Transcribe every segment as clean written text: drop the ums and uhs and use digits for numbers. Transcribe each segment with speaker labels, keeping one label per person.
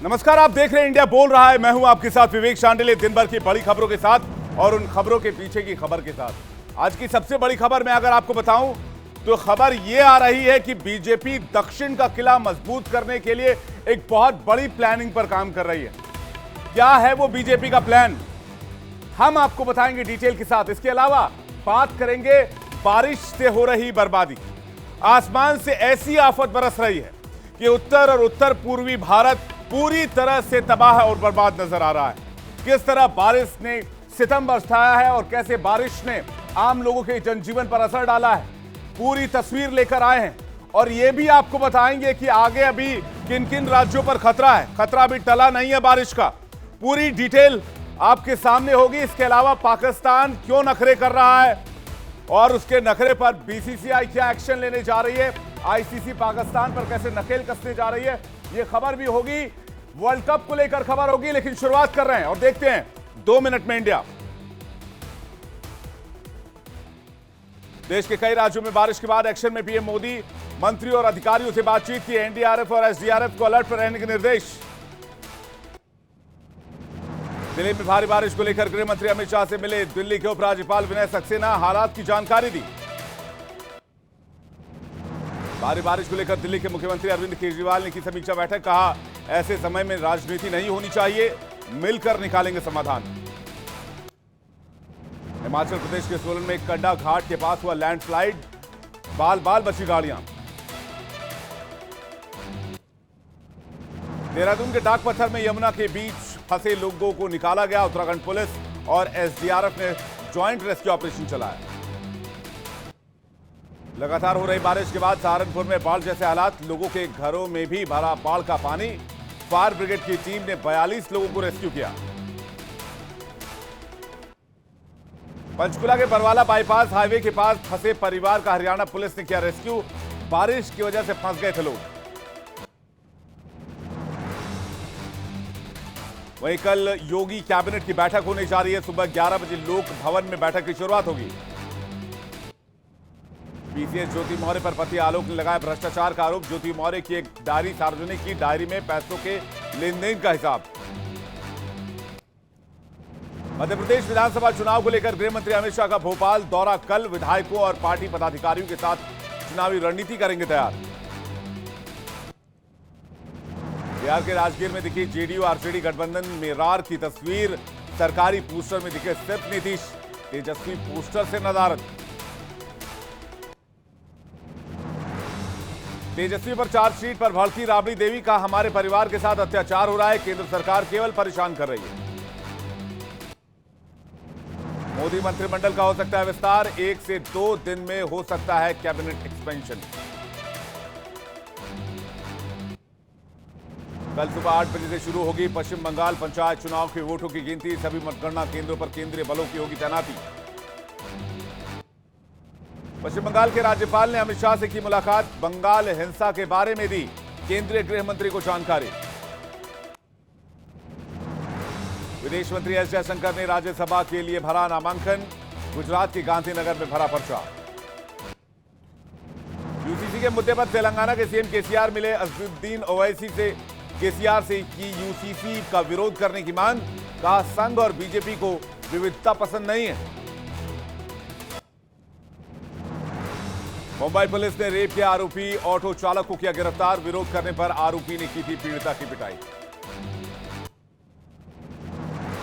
Speaker 1: नमस्कार, आप देख रहे हैं इंडिया बोल रहा है। मैं हूं आपके साथ विवेक शांडिल्य, दिन भर की बड़ी खबरों के साथ और उन खबरों के पीछे की खबर के साथ। आज की सबसे बड़ी खबर मैं अगर आपको बताऊं तो खबर यह आ रही है कि बीजेपी दक्षिण का किला मजबूत करने के लिए एक बहुत बड़ी प्लानिंग पर काम कर रही है। क्या है वो बीजेपी का प्लान, हम आपको बताएंगे डिटेल के साथ। इसके अलावा बात करेंगे बारिश से हो रही बर्बादी। आसमान से ऐसी आफत बरस रही है कि उत्तर और उत्तर पूर्वी भारत पूरी तरह से तबाह और बर्बाद नजर आ रहा है। किस तरह बारिश ने सितम बरसाया है और कैसे बारिश ने आम लोगों के जनजीवन पर असर डाला है, पूरी तस्वीर लेकर आए हैं। और यह भी आपको बताएंगे कि आगे अभी किन किन राज्यों पर खतरा है। खतरा अभी टला नहीं है बारिश का, पूरी डिटेल आपके सामने होगी। इसके अलावा पाकिस्तान क्यों नखरे कर रहा है और उसके नखरे पर बीसीसीआई क्या एक्शन लेने जा रही है, आईसीसी पाकिस्तान पर कैसे नकेल कसने जा रही है, यह खबर भी होगी। वर्ल्ड कप को लेकर खबर होगी, लेकिन शुरुआत कर रहे हैं और देखते हैं 2 मिनट में इंडिया। देश के कई राज्यों में बारिश के बाद एक्शन में पीएम मोदी मंत्रियों और अधिकारियों से बातचीत की। एनडीआरएफ और एसडीआरएफ को अलर्ट पर रहने के निर्देश। दिल्ली में भारी बारिश को लेकर गृह मंत्री अमित शाह से मिले दिल्ली के उपराज्यपाल विनय सक्सेना, हालात की जानकारी दी। भारी बारिश को लेकर दिल्ली के मुख्यमंत्री अरविंद केजरीवाल ने की समीक्षा बैठक, कहा ऐसे समय में राजनीति नहीं होनी चाहिए, मिलकर निकालेंगे समाधान। हिमाचल प्रदेश के सोलन में कंडा घाट के पास हुआ लैंडस्लाइड, बाल बाल बची गाड़ियां। देहरादून के डाक पत्थर में यमुना के बीच फंसे लोगों को निकाला गया। उत्तराखंड पुलिस और एसडीआरएफ ने ज्वाइंट रेस्क्यू ऑपरेशन चलाया। लगातार हो रही बारिश के बाद सहारनपुर में बाढ़ जैसे हालात, लोगों के घरों में भी भरा बाढ़ का पानी। फायर ब्रिगेड की टीम ने 42 लोगों को रेस्क्यू किया। पंचकुला के बरवाला बाईपास हाईवे के पास फंसे परिवार का हरियाणा पुलिस ने किया रेस्क्यू। बारिश की वजह से फंस गए थे लोग। वहीं कल योगी कैबिनेट की बैठक होने जा रही है। सुबह 11 बजे लोक भवन में बैठक की शुरुआत होगी। पीसीएस ज्योति मौर्य पर पति आलोक ने लगाया भ्रष्टाचार का आरोप। ज्योति मौर्य की एक डायरी सार्वजनिक की, डायरी में पैसों के लेन देन का हिसाब। मध्य प्रदेश विधानसभा चुनाव को लेकर गृह मंत्री अमित शाह का भोपाल दौरा कल। विधायकों और पार्टी पदाधिकारियों के साथ चुनावी रणनीति करेंगे तैयार। बिहार के राजगीर में दिखी जेडीयू आरजेडी गठबंधन मेरार की तस्वीर। सरकारी पोस्टर में दिखे सिर्फ नीतीश, तेजस्वी पोस्टर से नदारद। तेजस्वी पर चार्जशीट पर भड़की राबड़ी देवी का, हमारे परिवार के साथ अत्याचार हो रहा है, केंद्र सरकार केवल परेशान कर रही है। मोदी मंत्रिमंडल का हो सकता है विस्तार, 1 से 2 दिन में हो सकता है कैबिनेट एक्सपेंशन। कल सुबह 8 बजे से शुरू होगी पश्चिम बंगाल पंचायत चुनाव के वोटों की गिनती। सभी मतगणना केंद्रों पर केंद्रीय बलों की होगी तैनाती। पश्चिम बंगाल के राज्यपाल ने अमित शाह से की मुलाकात। बंगाल हिंसा के बारे में दी केंद्रीय गृह मंत्री को जानकारी। विदेश मंत्री एस जयशंकर ने राज्यसभा के लिए भरा नामांकन। गुजरात के गांधीनगर में भरा पर्चा। यूसीसी के मुद्दे पर तेलंगाना के सीएम केसीआर मिले अजदुद्दीन ओवैसी से। केसीआर से की यूसीसी का विरोध करने की मांग, कहा संघ और बीजेपी को विविधता पसंद नहीं है। मुंबई पुलिस ने रेप के आरोपी ऑटो चालक को किया गिरफ्तार। विरोध करने पर आरोपी ने की थी पीड़िता की पिटाई।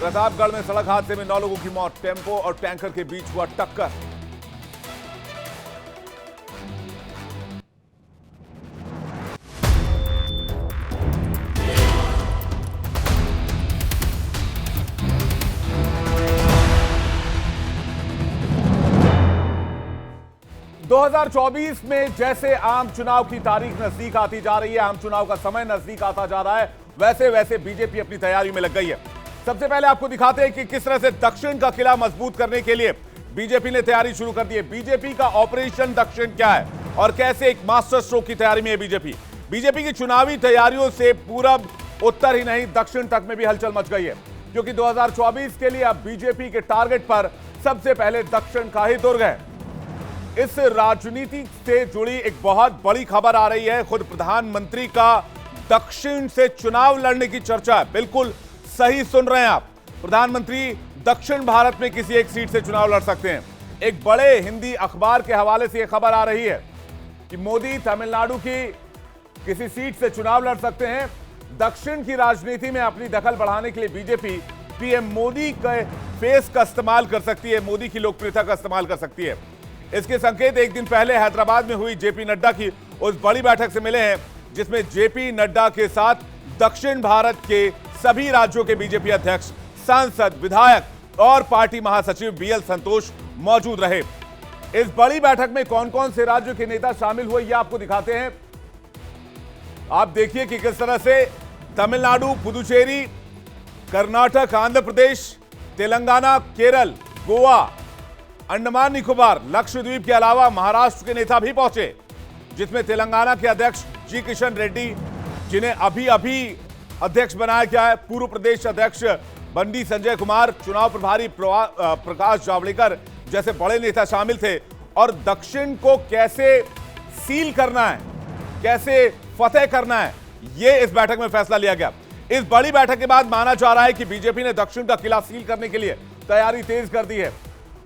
Speaker 1: प्रतापगढ़ में सड़क हादसे में 9 लोगों की मौत। टेम्पो और टैंकर के बीच हुआ टक्कर। दो 2024 में जैसे आम चुनाव की तारीख नजदीक आती जा रही है, आम चुनाव का समय नजदीक आता जा रहा है, वैसे वैसे बीजेपी अपनी तैयारी में लग गई है। सबसे पहले आपको दिखाते हैं कि किस तरह से दक्षिण का किला मजबूत करने के लिए बीजेपी ने तैयारी शुरू कर दी है। बीजेपी का ऑपरेशन दक्षिण क्या है और कैसे एक मास्टर स्ट्रोक की तैयारी में है बीजेपी। बीजेपी की चुनावी तैयारियों से पूरब, उत्तर ही नहीं दक्षिण तक में भी हलचल मच गई है, क्योंकि 2024 के लिए अब बीजेपी के टारगेट पर सबसे पहले दक्षिण का ही दुर्ग है। इस राजनीति से जुड़ी एक बहुत बड़ी खबर आ रही है। खुद प्रधानमंत्री का दक्षिण से चुनाव लड़ने की चर्चा है। बिल्कुल सही सुन रहे हैं आप। प्रधानमंत्री दक्षिण भारत में किसी एक सीट से चुनाव लड़ सकते हैं। एक बड़े हिंदी अखबार के हवाले से यह खबर आ रही है कि मोदी तमिलनाडु की किसी सीट से चुनाव लड़ सकते हैं। दक्षिण की राजनीति में अपनी दखल बढ़ाने के लिए बीजेपी पीएम मोदी के फेस का इस्तेमाल कर सकती है, मोदी की लोकप्रियता का इस्तेमाल कर सकती है। इसके संकेत एक दिन पहले हैदराबाद में हुई जेपी नड्डा की उस बड़ी बैठक से मिले हैं, जिसमें जेपी नड्डा के साथ दक्षिण भारत के सभी राज्यों के बीजेपी अध्यक्ष, सांसद, विधायक और पार्टी महासचिव बीएल संतोष मौजूद रहे। इस बड़ी बैठक में कौन कौन से राज्यों के नेता शामिल हुए, ये आपको दिखाते हैं। आप देखिए कि किस तरह से तमिलनाडु, पुदुचेरी, कर्नाटक, आंध्र प्रदेश, तेलंगाना, केरल, गोवा, अंडमान निकोबार, लक्षद्वीप के अलावा महाराष्ट्र के नेता भी पहुंचे, जिसमें तेलंगाना के अध्यक्ष जी किशन रेड्डी, जिन्हें अभी अध्यक्ष बनाया गया है, पूर्व प्रदेश अध्यक्ष बंडी संजय कुमार, चुनाव प्रभारी प्रकाश जावड़ेकर जैसे बड़े नेता शामिल थे। और दक्षिण को कैसे सील करना है, कैसे फतेह करना है, यह इस बैठक में फैसला लिया गया। इस बड़ी बैठक के बाद माना जा रहा है कि बीजेपी ने दक्षिण का किला सील करने के लिए तैयारी तेज कर दी है।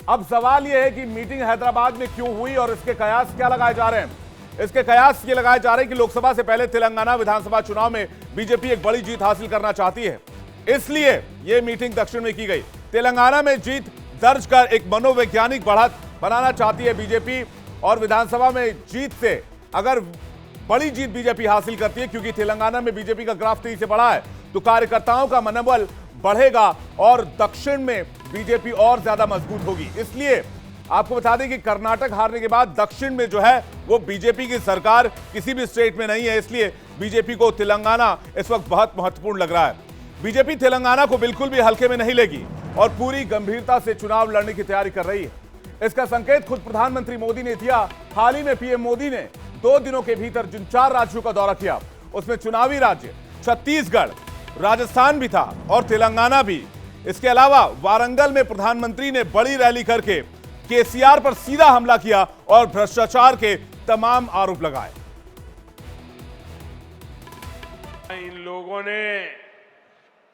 Speaker 1: अब सवाल यह है कि मीटिंग हैदराबाद में क्यों हुई और इसके कयास क्या लगाए जा रहे हैं। इसके कयास ये लगाए जा रहे हैं कि लोकसभा से पहले तेलंगाना विधानसभा चुनाव में बीजेपी एक बड़ी जीत हासिल करना चाहती है, इसलिए यह मीटिंग दक्षिण में की गई। तेलंगाना में जीत दर्ज कर एक मनोवैज्ञानिक बढ़त बनाना चाहती है बीजेपी, और विधानसभा में जीत से अगर बड़ी जीत बीजेपी हासिल करती है, क्योंकि तेलंगाना में बीजेपी का ग्राफ तेजी से बढ़ा है, तो कार्यकर्ताओं का मनोबल बढ़ेगा और दक्षिण में बीजेपी और ज्यादा मजबूत होगी। इसलिए आपको बता दें कि कर्नाटक हारने के बाद दक्षिण में जो है वो बीजेपी की सरकार किसी भी स्टेट में नहीं है, इसलिए बीजेपी को तेलंगाना इस वक्त बहुत महत्वपूर्ण लग रहा है। बीजेपी तेलंगाना को बिल्कुल भी हल्के में नहीं लेगी और पूरी गंभीरता से चुनाव लड़ने की तैयारी कर रही है। इसका संकेत खुद प्रधानमंत्री मोदी ने दिया। हाल ही में पीएम मोदी ने 2 दिनों के भीतर जिन 4 राज्यों का दौरा किया, उसमें चुनावी राज्य छत्तीसगढ़, राजस्थान भी था और तेलंगाना भी। इसके अलावा वारंगल में प्रधानमंत्री ने बड़ी रैली करके केसीआर पर सीधा हमला किया और भ्रष्टाचार के तमाम आरोप लगाए।
Speaker 2: इन लोगों ने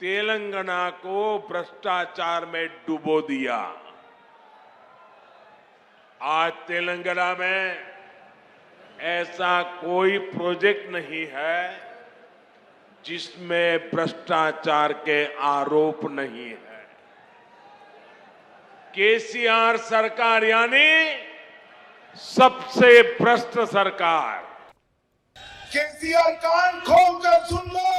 Speaker 2: तेलंगाना को भ्रष्टाचार में डुबो दिया। आज तेलंगाना में ऐसा कोई प्रोजेक्ट नहीं है जिसमें भ्रष्टाचार के आरोप नहीं है। केसीआर सरकार यानी सबसे भ्रष्ट सरकार।
Speaker 3: केसीआर कान खोलकर सुन लो।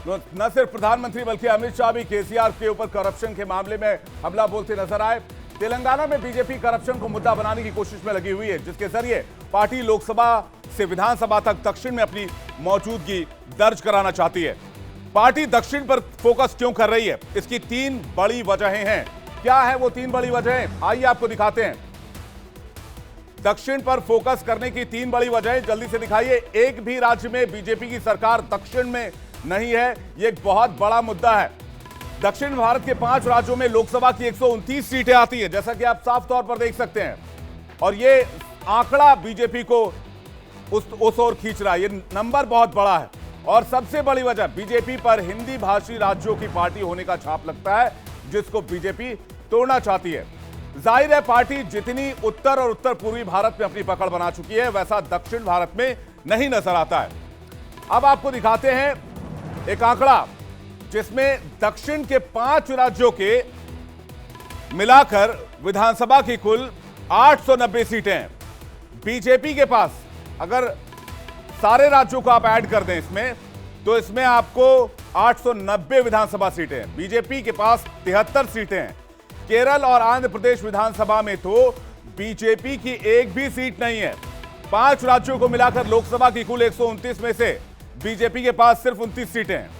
Speaker 1: न सिर्फ प्रधानमंत्री बल्कि अमित शाह भी केसीआर के ऊपर करप्शन के मामले में हमला बोलते नजर आए। तेलंगाना में बीजेपी करप्शन को मुद्दा बनाने की कोशिश में लगी हुई है, जिसके जरिए पार्टी लोकसभा से विधानसभा तक दक्षिण में अपनी मौजूदगी दर्ज कराना चाहती है। पार्टी दक्षिण पर फोकस क्यों कर रही है, इसकी 3 बड़ी वजहें हैं। क्या है वो 3 बड़ी वजहें, आइए आपको दिखाते हैं। दक्षिण पर फोकस करने की 3 बड़ी वजहें जल्दी से दिखाइए। एक भी राज्य में बीजेपी की सरकार दक्षिण में नहीं है, यह एक बहुत बड़ा मुद्दा है। दक्षिण भारत के 5 राज्यों में लोकसभा की 129 सीटें आती है, जैसा कि आप साफ तौर पर देख सकते हैं, और यह आंकड़ा बीजेपी को उस ओर खींच रहा है। यह नंबर बहुत बड़ा है और सबसे बड़ी वजह बीजेपी पर हिंदी भाषी राज्यों की पार्टी होने का छाप लगता है, जिसको बीजेपी तोड़ना चाहती है। जाहिर है पार्टी जितनी उत्तर और उत्तर पूर्वी भारत में अपनी पकड़ बना चुकी है, वैसा दक्षिण भारत में नहीं नजर आता है। अब आपको दिखाते हैं एक आंकड़ा जिसमें दक्षिण के 5 राज्यों के मिलाकर विधानसभा की कुल 890 सीटें हैं। बीजेपी के पास अगर सारे राज्यों को आप ऐड कर दें इसमें, तो इसमें आपको 890 विधानसभा सीटें हैं। बीजेपी के पास 73 सीटें हैं। केरल और आंध्र प्रदेश विधानसभा में तो बीजेपी की एक भी सीट नहीं है। 5 राज्यों को मिलाकर लोकसभा की कुल 129 में से बीजेपी के पास सिर्फ 29 सीटें हैं,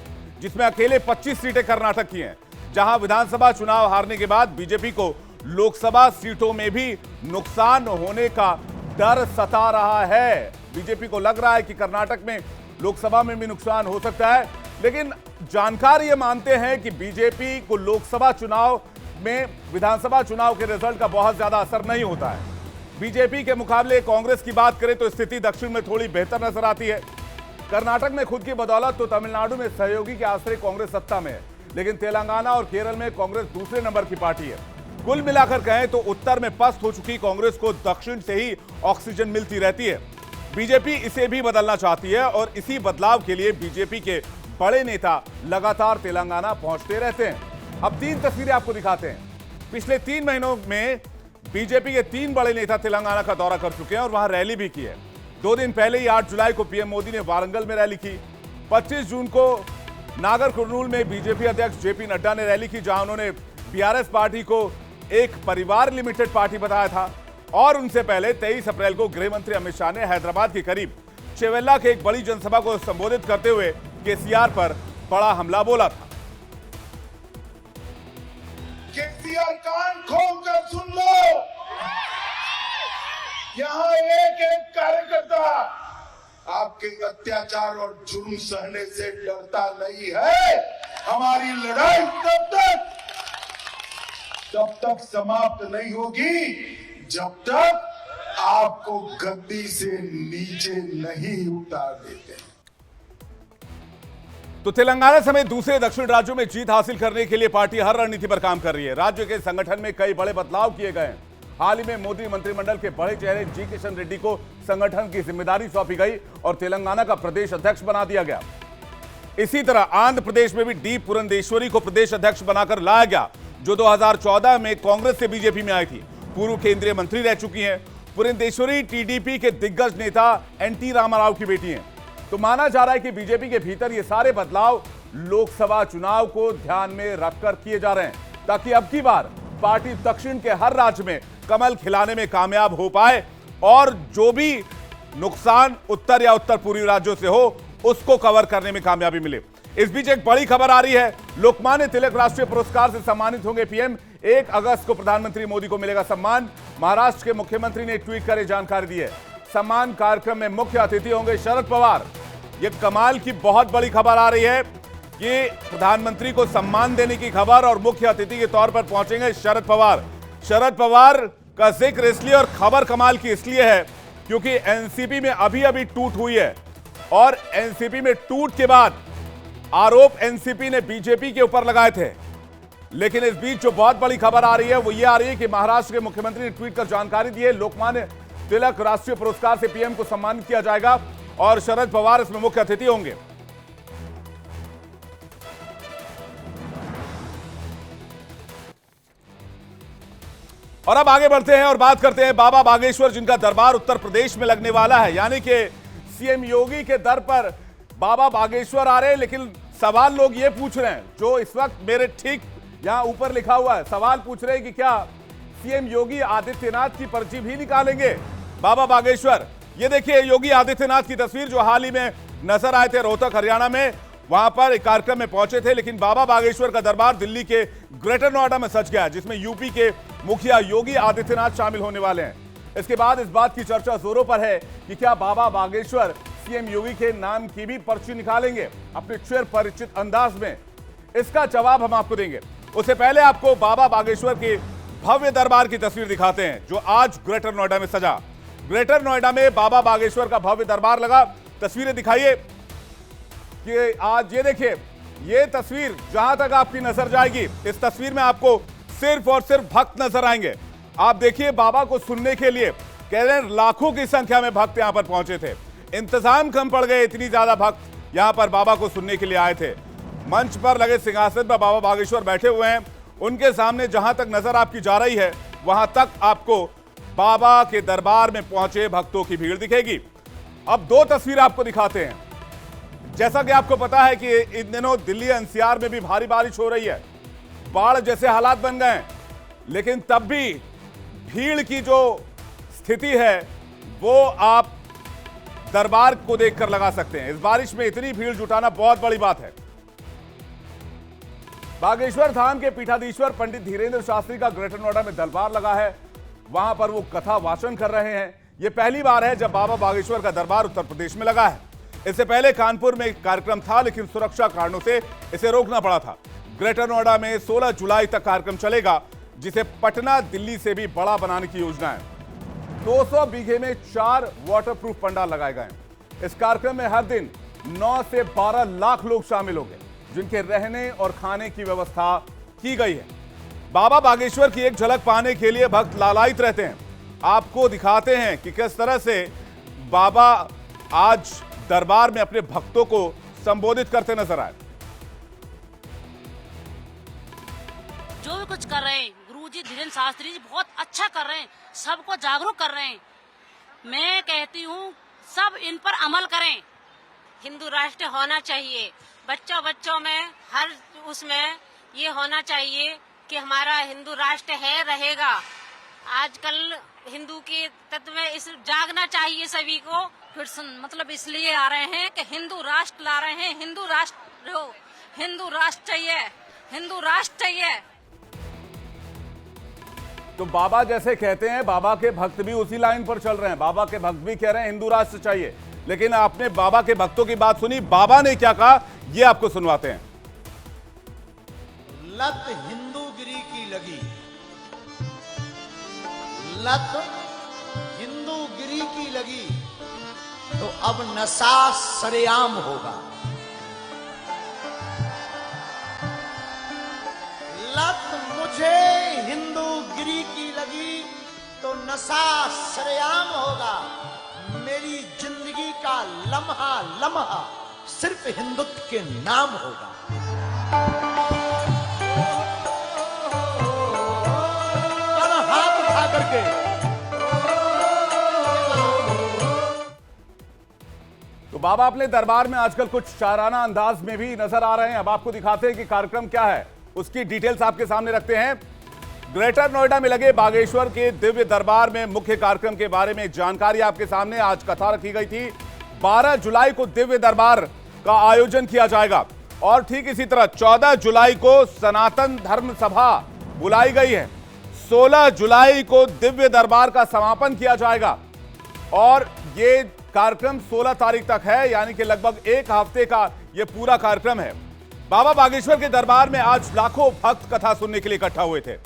Speaker 1: जिसमें अकेले 25 सीटें कर्नाटक की हैं, जहां विधानसभा चुनाव हारने के बाद बीजेपी को लोकसभा सीटों में भी नुकसान होने का डर सता रहा है। बीजेपी को लग रहा है कि कर्नाटक में लोकसभा में भी नुकसान हो सकता है, लेकिन जानकार ये मानते हैं कि बीजेपी को लोकसभा चुनाव में विधानसभा चुनाव के रिजल्ट का बहुत ज्यादा असर नहीं होता है। बीजेपी के मुकाबले कांग्रेस की बात करें तो स्थिति दक्षिण में थोड़ी बेहतर नजर आती है। कर्नाटक में खुद की बदौलत तो तमिलनाडु में सहयोगी के आश्रय कांग्रेस सत्ता में है, लेकिन तेलंगाना और केरल में कांग्रेस दूसरे नंबर की पार्टी है। कुल मिलाकर कहें तो उत्तर में पस्त हो चुकी कांग्रेस को दक्षिण से ही ऑक्सीजन मिलती रहती है। बीजेपी इसे भी बदलना चाहती है और इसी बदलाव के लिए बीजेपी के बड़े नेता लगातार तेलंगाना पहुंचते रहते हैं। अब 3 तस्वीरें आपको दिखाते हैं। पिछले 3 महीनों में बीजेपी के 3 बड़े नेता तेलंगाना का दौरा कर चुके हैं और वहां रैली भी की है। 2 दिन पहले ही 8 जुलाई को पीएम मोदी ने वारंगल में रैली की। 25 जून को नागर कुर्नूल में बीजेपी अध्यक्ष जेपी नड्डा ने रैली की, जहां उन्होंने बीआरएस पार्टी को एक परिवार लिमिटेड पार्टी बताया था। और उनसे पहले 23 अप्रैल को गृह मंत्री अमित शाह ने हैदराबाद के करीब चेवेल्ला के एक बड़ी जनसभा को संबोधित करते हुए केसीआर पर बड़ा हमला बोला था।
Speaker 3: केसीआर कान खोल कर सुन लो, यहाँ एक एक कार्यकर्ता आपके अत्याचार और जुर्म सहने से डरता नहीं है। हमारी लड़ाई तब तक समाप्त नहीं होगी जब तक आपको गद्दी से नीचे नहीं उतार देते।
Speaker 1: तो तेलंगाना समेत दूसरे दक्षिण राज्यों में जीत हासिल करने के लिए पार्टी हर रणनीति पर काम कर रही है। राज्य के संगठन में कई बड़े बदलाव किए गए हैं। हाल ही में मोदी मंत्रिमंडल के बड़े चेहरे जी किशन रेड्डी को संगठन की जिम्मेदारी सौंपी गई और तेलंगाना का प्रदेश अध्यक्ष बना दिया गया। इसी तरह आंध्र प्रदेश में भी डी पुरंदेश्वरी को प्रदेश अध्यक्ष बनाकर लाया गया, जो 2014 में कांग्रेस से बीजेपी में आई थी। पूर्व केंद्रीय मंत्री रह चुकी हैं। पुरंदेश्वरी टीडीपी के दिग्गज नेता एनटी रामाराव की बेटी हैं। तो माना जा रहा है कि बीजेपी के भीतर ये सारे बदलाव लोकसभा चुनाव को ध्यान में रखकर किए जा रहे हैं, ताकि अब की बार पार्टी दक्षिण के हर राज्य में कमल खिलाने में कामयाब हो पाए और जो भी नुकसान उत्तर या उत्तर पूर्वी राज्यों से हो उसको कवर करने में कामयाबी मिले। इस बीच एक बड़ी खबर आ रही है। लोकमान्य तिलक राष्ट्रीय पुरस्कार से सम्मानित होंगे पीएम। 1 अगस्त को प्रधानमंत्री मोदी को मिलेगा सम्मान। महाराष्ट्र के मुख्यमंत्री ने ट्वीट कर जानकारी दी है। सम्मान कार्यक्रम में मुख्य अतिथि होंगे शरद पवार। यह कमाल की बहुत बड़ी खबर आ रही है कि प्रधानमंत्री को सम्मान देने की खबर और मुख्य अतिथि के तौर पर पहुंचेंगे शरद पवार। शरद पवार का जिक्र इसलिए और खबर कमाल की इसलिए है क्योंकि एनसीपी में अभी टूट हुई है और एनसीपी में टूट के बाद आरोप एनसीपी ने बीजेपी के ऊपर लगाए थे। लेकिन इस बीच जो बहुत बड़ी खबर आ रही है वो ये आ रही है कि महाराष्ट्र के मुख्यमंत्री ने ट्वीट कर जानकारी दी है, लोकमान्य तिलक राष्ट्रीय पुरस्कार से पीएम को सम्मानित किया जाएगा और शरद पवार इसमें मुख्य अतिथि होंगे। और अब आगे बढ़ते हैं और बात करते हैं बाबा बागेश्वर, जिनका दरबार उत्तर प्रदेश में लगने वाला है। यानी कि सीएम योगी के दर पर बाबा बागेश्वर आ रहे हैं। लेकिन सवाल लोग ये पूछ रहे हैं, जो इस वक्त मेरे ठीक यहां ऊपर लिखा हुआ है, सवाल पूछ रहे हैं कि क्या सीएम योगी आदित्यनाथ की पर्ची भी निकालेंगे बाबा बागेश्वर। ये देखिए योगी आदित्यनाथ की तस्वीर जो हाल ही में नजर आए थे रोहतक हरियाणा में, वहां पर एक कार्यक्रम में पहुंचे थे। लेकिन बाबा बागेश्वर का दरबार दिल्ली के ग्रेटर नोएडा में सज गया, जिसमें यूपी के मुखिया योगी आदित्यनाथ शामिल होने वाले हैं। इसके बाद इस बात की चर्चा जोरों पर है कि क्या बाबा बागेश्वर सीएम योगी के नाम की भी पर्ची निकालेंगे अपने चिर परिचित अंदाज में। इसका जवाब हम आपको देंगे। उससे पहले आपको बाबा बागेश्वर के भव्य दरबार की तस्वीर दिखाते हैं जो आज ग्रेटर नोएडा में सजा। ग्रेटर नोएडा में बाबा बागेश्वर का भव्य दरबार लगा। तस्वीरें दिखाइए कि आज ये देखिए, ये तस्वीर जहां तक आपकी नजर जाएगी, इस तस्वीर में आपको सिर्फ और सिर्फ भक्त नजर आएंगे। आप देखिए बाबा को सुनने के लिए कह रहे हैं लाखों की संख्या में भक्त यहां पर पहुंचे थे। इंतजाम कम पड़ गए, इतनी ज्यादा भक्त यहां पर बाबा को सुनने के लिए आए थे। मंच पर लगे सिंहासन पर बाबा बागेश्वर बैठे हुए हैं। उनके सामने जहां तक नजर आपकी जा रही है वहां तक आपको बाबा के दरबार में पहुंचे भक्तों की भीड़ दिखेगी। अब 2 तस्वीर आपको दिखाते हैं। जैसा कि आपको पता है कि इन दिनों दिल्ली एनसीआर में भी भारी बारिश हो रही है, बाढ़ जैसे हालात बन गए हैं। लेकिन तब भी भीड़ की जो स्थिति है वो आप दरबार को देखकर लगा सकते हैं। इस बारिश में इतनी भीड़ जुटाना बहुत बड़ी बात है। बागेश्वर धाम के पीठाधीश्वर पंडित धीरेन्द्र शास्त्री का ग्रेटर नोएडा में दरबार लगा है। वहां पर वो कथा वाचन कर रहे हैं। यह पहली बार है जब बाबा बागेश्वर का दरबार उत्तर प्रदेश में लगा है। इससे पहले कानपुर में एक कार्यक्रम था, लेकिन सुरक्षा कारणों से इसे रोकना पड़ा था। ग्रेटर नोएडा में 16 जुलाई तक कार्यक्रम चलेगा, जिसे पटना दिल्ली से भी बड़ा बनाने की योजना है। 200 बीघे में 4 वाटरप्रूफ पंडाल लगाए गए हैं। इस कार्यक्रम में हर दिन 9 से 12 लाख लोग शामिल होंगे, जिनके रहने और खाने की व्यवस्था की गई है। बाबा बागेश्वर की एक झलक पाने के लिए भक्त लालायित रहते हैं। आपको दिखाते हैं कि किस तरह से बाबा आज दरबार में अपने भक्तों को संबोधित करते नजर आए।
Speaker 4: जो भी कुछ कर रहे हैं गुरुजी धीरेन्द्र शास्त्री जी बहुत अच्छा कर रहे हैं, सबको जागरूक कर रहे हैं। मैं कहती हूँ सब इन पर अमल करें।
Speaker 5: हिंदू राष्ट्र होना चाहिए, बच्चों में हर उसमें ये होना चाहिए कि हमारा हिंदू राष्ट्र है, रहेगा। आजकल हिंदू के तत्व में इस जागना चाहिए सभी को।
Speaker 4: फिर मतलब इसलिए आ रहे हैं कि हिंदू राष्ट्र ला रहे हैं। हिंदू राष्ट्र हो, हिंदू राष्ट्र चाहिए, हिंदू राष्ट्र चाहिए।
Speaker 1: तो बाबा जैसे कहते हैं, बाबा के भक्त भी उसी लाइन पर चल रहे हैं। बाबा के भक्त भी कह रहे हैं हिंदू राष्ट्र चाहिए। लेकिन आपने बाबा के भक्तों की बात सुनी, बाबा ने क्या कहा ये आपको सुनवाते हैं।
Speaker 6: लत हिंदूगिरी की लगी, लत हिंदूगिरी की लगी, तो अब नशा सरेआम होगा। लत मुझे हिंदूगिरी की लगी तो नशा सरेआम होगा। मेरी जिंदगी का लम्हा लम्हा सिर्फ हिंदुत्व के नाम होगा। हाथ उठा करके
Speaker 1: तो बाबा अपने दरबार में आजकल कुछ शाराना अंदाज में भी नजर आ रहे हैं। अब आपको दिखाते हैं कि कार्यक्रम क्या है, उसकी डिटेल्स आपके सामने रखते हैं। ग्रेटर नोएडा में लगे बागेश्वर के दिव्य दरबार में मुख्य कार्यक्रम के बारे में जानकारी आपके सामने। आज कथा रखी गई थी। 12 जुलाई को दिव्य दरबार का आयोजन किया जाएगा और ठीक इसी तरह 14 जुलाई को सनातन धर्म सभा बुलाई गई है। 16 जुलाई को दिव्य दरबार का समापन किया जाएगा और ये कार्यक्रम 16 तारीख तक है, यानी कि लगभग एक हफ्ते का यह पूरा कार्यक्रम है। बाबा बागेश्वर के दरबार में आज लाखों भक्त कथा सुनने के लिए इकट्ठा हुए थे।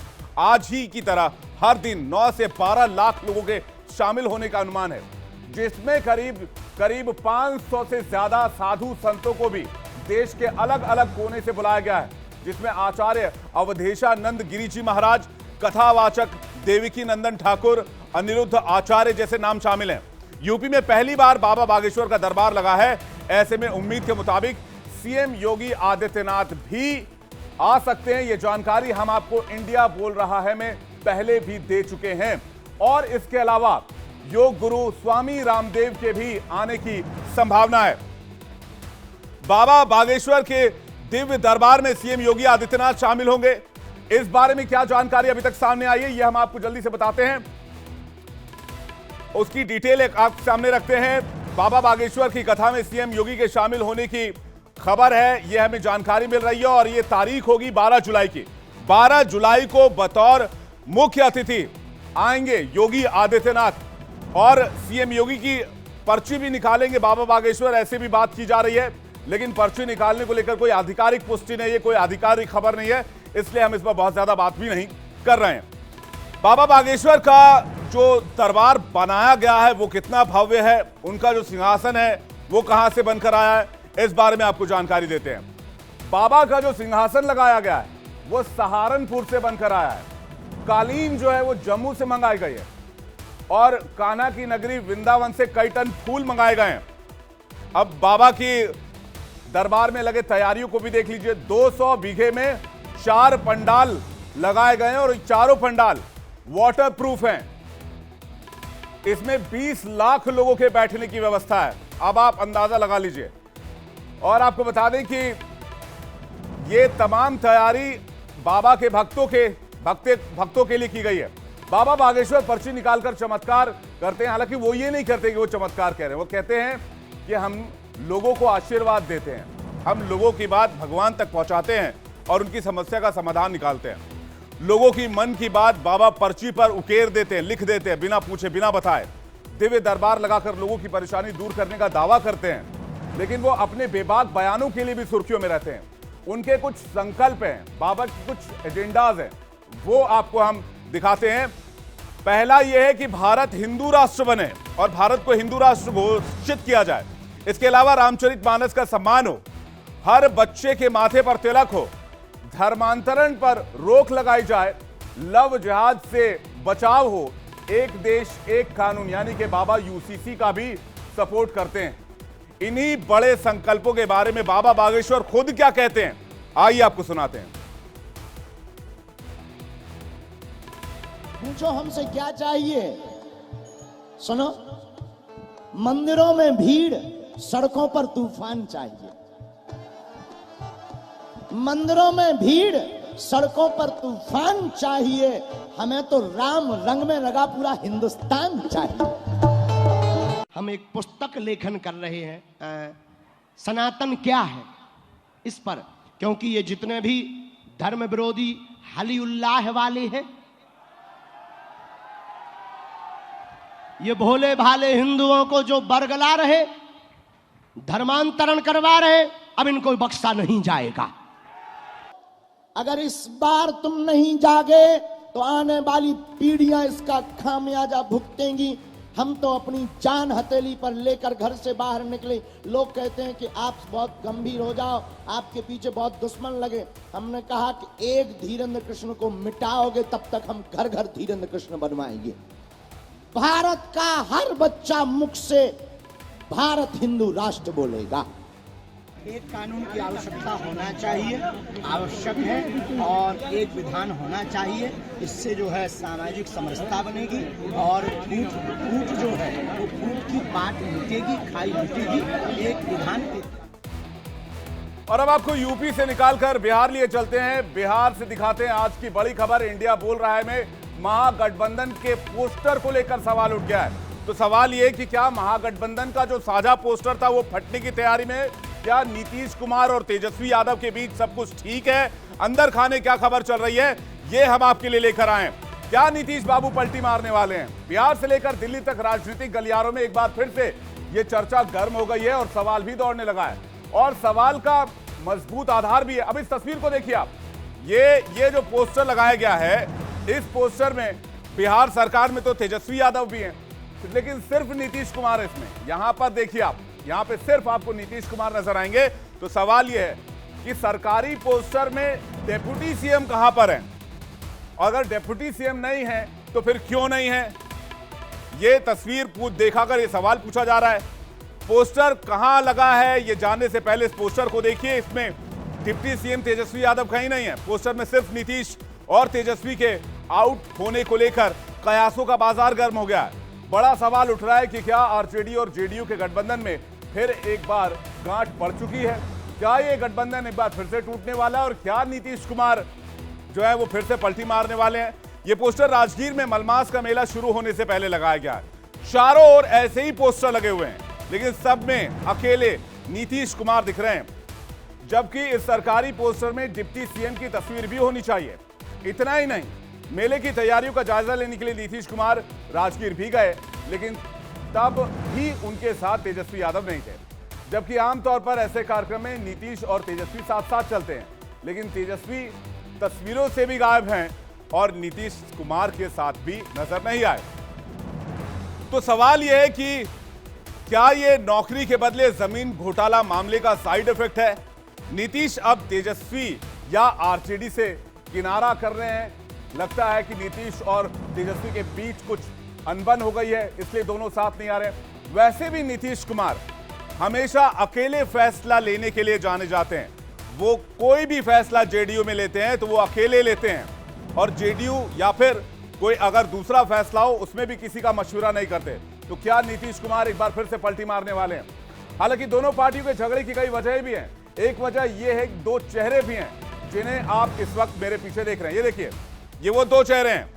Speaker 1: आज ही की तरह हर दिन 9 से 12 लाख लोगों के शामिल होने का अनुमान है, जिसमें करीब 500 से ज्यादा साधु संतों को भी देश के अलग अलग कोने से बुलाया गया है, जिसमें आचार्य अवधेशानंद गिरी जी महाराज, कथावाचक देविकी नंदन ठाकुर, अनिरुद्ध आचार्य जैसे नाम शामिल हैं। यूपी में पहली बार बाबा बागेश्वर का दरबार लगा है। ऐसे में उम्मीद के मुताबिक सीएम योगी आदित्यनाथ भी आ सकते हैं। यह जानकारी हम आपको इंडिया बोल रहा है में पहले भी दे चुके हैं और इसके अलावा योग गुरु स्वामी रामदेव के भी आने की संभावना है। बाबा बागेश्वर के दिव्य दरबार में सीएम योगी आदित्यनाथ शामिल होंगे। इस बारे में क्या जानकारी अभी तक सामने आई है, यह हम आपको जल्दी से बताते हैं। उसकी डिटेल एक आप सामने रखते हैं। बाबा बागेश्वर की कथा में सीएम योगी के शामिल होने की खबर है, यह हमें जानकारी मिल रही है और यह तारीख होगी 12 जुलाई की। 12 जुलाई को बतौर मुख्य अतिथि आएंगे योगी आदित्यनाथ और सीएम योगी की पर्ची भी निकालेंगे बाबा बागेश्वर, ऐसे भी बात की जा रही है। लेकिन पर्ची निकालने को लेकर कोई आधिकारिक पुष्टि नहीं है, कोई आधिकारिक खबर नहीं है, इसलिए हम इस पर बहुत ज्यादा बात भी नहीं कर रहे हैं। बाबा बागेश्वर का जो दरबार बनाया गया है वो कितना भव्य है, उनका जो सिंहासन है वो कहां से बनकर आया है, इस बारे में आपको जानकारी देते हैं। बाबा का जो सिंहासन लगाया गया है वो सहारनपुर से बनकर आया है। कालीन जो है वो जम्मू से मंगाई गई है और कान्हा की नगरी वृंदावन से कई टन फूल मंगाए गए हैं। अब बाबा की दरबार में लगे तैयारियों को भी देख लीजिए। 200 बीघे में 4 पंडाल लगाए गए हैं और चारों पंडाल वाटरप्रूफ हैं। इसमें 20 लाख लोगों के बैठने की व्यवस्था है। अब आप अंदाजा लगा लीजिए। और आपको बता दें कि ये तमाम तैयारी बाबा के भक्तों के लिए की गई है। बाबा बागेश्वर पर्ची निकालकर चमत्कार करते हैं, हालांकि वो ये नहीं करते कि वो चमत्कार कह रहे हैं, वो कहते हैं कि हम लोगों को आशीर्वाद देते हैं, हम लोगों की बात भगवान तक पहुंचाते हैं और उनकी समस्या का समाधान निकालते हैं। लोगों की मन की बात बाबा पर्ची पर उकेर देते हैं, लिख देते हैं, बिना पूछे बिना बताए। दिव्य दरबार लगाकर लोगों की परेशानी दूर करने का दावा करते हैं, लेकिन वो अपने बेबाक बयानों के लिए भी सुर्खियों में रहते हैं। उनके कुछ संकल्प हैं, बाबा के कुछ एजेंडाज हैं, वो आपको हम दिखाते हैं। पहला यह है कि भारत हिंदू राष्ट्र बने और भारत को हिंदू राष्ट्र घोषित किया जाए। इसके अलावा रामचरितमानस का सम्मान हो, हर बच्चे के माथे पर तिलक हो, धर्मांतरण पर रोक लगाई जाए, लव जिहाद से बचाव हो, एक देश एक कानून यानी कि बाबा यूसीसी का भी सपोर्ट करते हैं। इन्हीं बड़े संकल्पों के बारे में बाबा बागेश्वर खुद क्या कहते हैं, आइए आपको सुनाते हैं।
Speaker 6: पूछो हमसे क्या चाहिए? सुनो, मंदिरों में भीड़, सड़कों पर तूफान चाहिए। मंदिरों में भीड़, सड़कों पर तूफान चाहिए। हमें तो राम रंग में रंगा पूरा हिंदुस्तान चाहिए। हम एक पुस्तक लेखन कर रहे हैं, सनातन क्या है, इस पर, क्योंकि ये जितने भी धर्म विरोधी हली उल्लाह वाले हैं, ये भोले भाले हिंदुओं को जो बरगला रहे, धर्मांतरण करवा रहे, अब इनको बख्शा नहीं जाएगा। अगर इस बार तुम नहीं जागे तो आने वाली पीढ़ियां इसका खामियाजा भुगतेंगी। हम तो अपनी जान हथेली पर लेकर घर से बाहर निकले। लोग कहते हैं कि आप बहुत गंभीर हो जाओ, आपके पीछे बहुत दुश्मन लगे। हमने कहा कि एक धीरेन्द्र कृष्ण को मिटाओगे तब तक हम घर घर धीरेन्द्र कृष्ण बनवाएंगे। भारत का हर बच्चा मुख से भारत हिंदू राष्ट्र बोलेगा। एक कानून की आवश्यकता होना चाहिए, आवश्यक है, और एक विधान होना चाहिए। इससे जो है सामाजिक समरसता बनेगी और फूट जो है वो फूट की बात मिटेगी, खाई मिटेगी। एक विधान की।
Speaker 1: और अब आपको यूपी से निकालकर बिहार लिए चलते हैं। बिहार से दिखाते हैं आज की बड़ी खबर। इंडिया बोल रहा है में महागठबंधन के पोस्टर को लेकर सवाल उठ गया है। तो सवाल यह कि क्या महागठबंधन का जो साझा पोस्टर था वो फटने की तैयारी में? क्या नीतीश कुमार और तेजस्वी यादव के बीच सब कुछ ठीक है? अंदर खाने क्या खबर चल रही है, ये हम आपके लिए लेकर आए। क्या नीतीश बाबू पलटी मारने वाले हैं? बिहार से लेकर दिल्ली तक राजनीतिक गलियारों में एक बार फिर से ये चर्चा गर्म हो गई है और सवाल भी दौड़ने लगा है, और सवाल का मजबूत आधार भी है। अब इस तस्वीर को देखिए आप, ये जो पोस्टर लगाया गया है, इस पोस्टर में बिहार सरकार में तो तेजस्वी यादव भी हैं, लेकिन सिर्फ नीतीश कुमार है इसमें। यहां पर देखिए आप, यहां पे सिर्फ आपको नीतीश कुमार नजर आएंगे। तो सवाल यह है कि सरकारी पोस्टर में डेप्यूटी सीएम कहां पर है? अगर डेप्यूटी सीएम नहीं है तो फिर क्यों नहीं है? यह तस्वीर देखाकर यह सवाल पूछा जा रहा है। पोस्टर कहां लगा है ये जानने से पहले इस पोस्टर को देखिए। इसमें डिप्टी सीएम तेजस्वी यादव कहीं नहीं है। पोस्टर में सिर्फ नीतीश और तेजस्वी के आउट होने को लेकर कयासों का बाजार गर्म हो गया है। बड़ा सवाल उठ रहा है कि क्या आरजेडी और जेडीयू के गठबंधन में फिर एक बार गांठ पड़ चुकी है? क्या ये गठबंधन एक बार फिर से टूटने वाला है? और क्या नीतीश कुमार जो है वो फिर से पलटी मारने वाले हैं? ये पोस्टर राजगीर में मलमास का मेला शुरू होने से पहले लगाया गया है। चारों ओर ऐसे ही पोस्टर लगे हुए हैं, लेकिन सब में अकेले नीतीश कुमार दिख रहे हैं, जबकि इस सरकारी पोस्टर में डिप्टी सीएम की तस्वीर भी होनी चाहिए। इतना ही नहीं, मेले की तैयारियों का जायजा लेने के लिए नीतीश कुमार राजगीर भी गए, लेकिन तब भी उनके साथ तेजस्वी यादव नहीं थे। जबकि आमतौर पर ऐसे कार्यक्रम में नीतीश और तेजस्वी साथ साथ चलते हैं, लेकिन तेजस्वी तस्वीरों से भी गायब हैं और नीतीश कुमार के साथ भी नजर नहीं आए। तो सवाल यह है कि क्या यह नौकरी के बदले जमीन घोटाला मामले का साइड इफेक्ट है? नीतीश अब तेजस्वी या आरजेडी से किनारा कर रहे हैं। लगता है कि नीतीश और तेजस्वी के बीच कुछ अनबन हो गई है, इसलिए दोनों साथ नहीं आ रहे। वैसे भी नीतीश कुमार हमेशा अकेले फैसला लेने के लिए जाने जाते हैं। वो कोई भी फैसला जेडीयू में लेते हैं तो वो अकेले लेते हैं, और जेडीयू या फिर कोई अगर दूसरा फैसला हो उसमें भी किसी का मशवरा नहीं करते। तो क्या नीतीश कुमार एक बार फिर से पलटी मारने वाले हैं? हालांकि दोनों पार्टियों के झगड़े की कई वजह भी हैं। एक वजह यह है कि दो चेहरे भी हैं जिन्हें आप इस वक्त मेरे पीछे देख रहे हैं। ये देखिए, ये वो दो चेहरे हैं।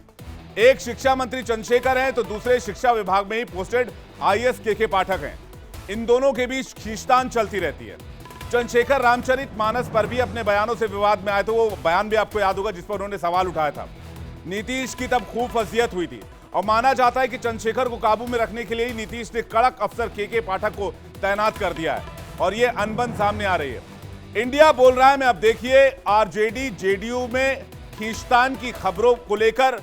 Speaker 1: एक शिक्षा मंत्री चंद्रशेखर हैं तो दूसरे शिक्षा विभाग में ही पोस्टेड आईएएस के पाठक हैं। इन दोनों के बीच खींचतान चलती रहती है। चंद्रशेखर रामचरितमानस पर भी अपने बयानों से विवाद में आए थे। वो बयान भी आपको याद होगा जिस पर उन्होंने सवाल उठाया था। नीतीश की तब खूब फजीयत हुई थी और माना जाता है कि चंद्रशेखर को काबू में रखने के लिए ही नीतीश ने कड़क अफसर के पाठक को तैनात कर दिया है, और ये अनबन सामने आ रही है। इंडिया बोल रहा है में अब देखिए आरजेडी जेडीयू में खींचतान की खबरों को लेकर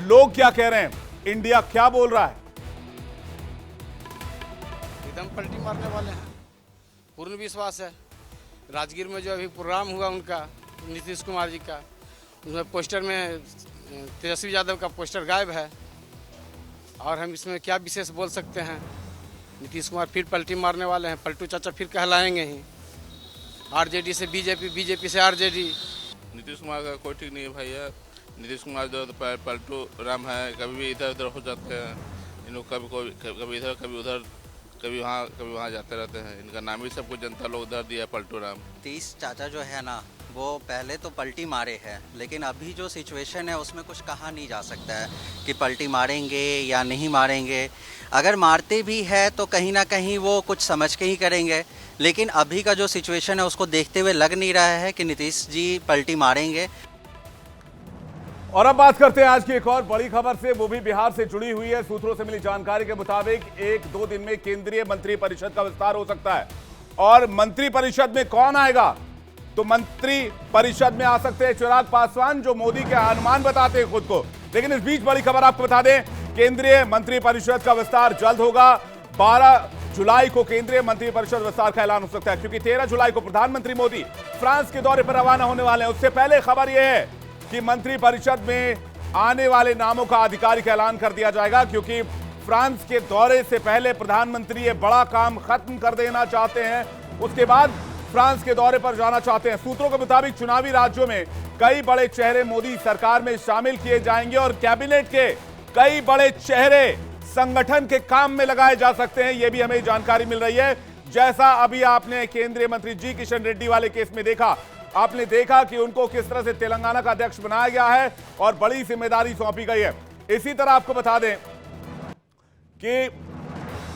Speaker 1: लोग क्या कह रहे हैं। इंडिया क्या बोल रहा है?
Speaker 7: एकदम पलटी मारने वाले हैं, पूर्ण विश्वास है। राजगीर में जो अभी प्रोग्राम हुआ उनका, नीतीश कुमार जी का, उसमें पोस्टर में तेजस्वी यादव का पोस्टर गायब है। और हम इसमें क्या विशेष बोल सकते हैं? नीतीश कुमार फिर पलटी मारने वाले हैं, पलटू चाचा फिर कहलाएंगे ही। आरजेडी से बीजेपी, बीजेपी से आरजेडी।
Speaker 8: नीतीश कुमार का कोई ठीक नहीं है भैया। नीतीश कुमार जो पलटू राम है, कभी भी इधर उधर हो जाते हैं। इन लोग कभी इधर कभी उधर, कभी वहाँ जाते रहते हैं। इनका नाम ही सबको जनता लोग उधर दिया, पलटू राम।
Speaker 9: नीतीश चाचा जो है ना, वो पहले तो पलटी मारे हैं, लेकिन अभी जो सिचुएशन है उसमें कुछ कहा नहीं जा सकता है कि पलटी मारेंगे या नहीं मारेंगे। अगर मारते भी है तो कहीं ना कहीं वो कुछ समझ के ही करेंगे, लेकिन अभी का जो सिचुएशन है उसको देखते हुए लग नहीं रहा है कि नीतीश जी पलटी मारेंगे।
Speaker 1: और अब बात करते हैं आज की एक और बड़ी खबर से, वो भी बिहार से जुड़ी हुई है। सूत्रों से मिली जानकारी के मुताबिक 1-2 दिन में केंद्रीय मंत्रिपरिषद का विस्तार हो सकता है। और मंत्रिपरिषद में कौन आएगा? तो मंत्री परिषद में आ सकते हैं चिराग पासवान, जो मोदी के हनुमान बताते हैं खुद को। लेकिन इस बीच बड़ी खबर आपको बता दें, केंद्रीय मंत्रिपरिषद का विस्तार जल्द होगा। 12 जुलाई को केंद्रीय मंत्रिपरिषद विस्तार का ऐलान हो सकता है, क्योंकि 13 जुलाई को प्रधानमंत्री मोदी फ्रांस के दौरे पर रवाना होने वाले हैं। उससे पहले खबर यह है कि मंत्रिपरिषद में आने वाले नामों का आधिकारिक ऐलान कर दिया जाएगा, क्योंकि फ्रांस के दौरे से पहले प्रधानमंत्री ये बड़ा काम खत्म कर देना चाहते हैं, उसके बाद फ्रांस के दौरे पर जाना चाहते हैं। सूत्रों के मुताबिक चुनावी राज्यों में कई बड़े चेहरे मोदी सरकार में शामिल किए जाएंगे और कैबिनेट के कई बड़े चेहरे संगठन के काम में लगाए जा सकते हैं। यह भी हमें जानकारी मिल रही है। जैसा अभी आपने केंद्रीय मंत्री जी किशन रेड्डी वाले केस में देखा, आपने देखा कि उनको किस तरह से तेलंगाना का अध्यक्ष बनाया गया है और बड़ी जिम्मेदारी सौंपी गई है। इसी तरह आपको बता दें कि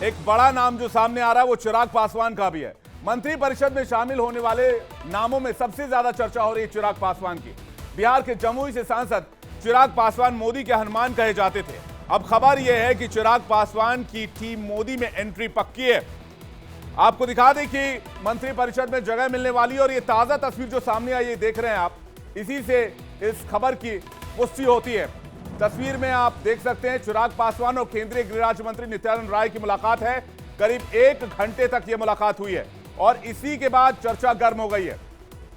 Speaker 1: एक बड़ा नाम जो सामने आ रहा है वो चिराग पासवान का भी है। मंत्रिपरिषद में शामिल होने वाले नामों में सबसे ज्यादा चर्चा हो रही है चिराग पासवान की। बिहार के जमुई से सांसद चिराग पासवान मोदी के हनुमान कहे जाते थे। अब खबर यह है कि चिराग पासवान की टीम मोदी में एंट्री पक्की है। आपको दिखा दें कि मंत्रिपरिषद में जगह मिलने वाली, और ये ताजा तस्वीर जो सामने आई ये देख रहे हैं आप, इसी से इस खबर की पुष्टि होती है। तस्वीर में आप देख सकते हैं चिराग पासवान और केंद्रीय गृह राज्य मंत्री नित्यानंद राय की मुलाकात है। करीब 1 घंटे तक यह मुलाकात हुई है और इसी के बाद चर्चा गर्म हो गई है।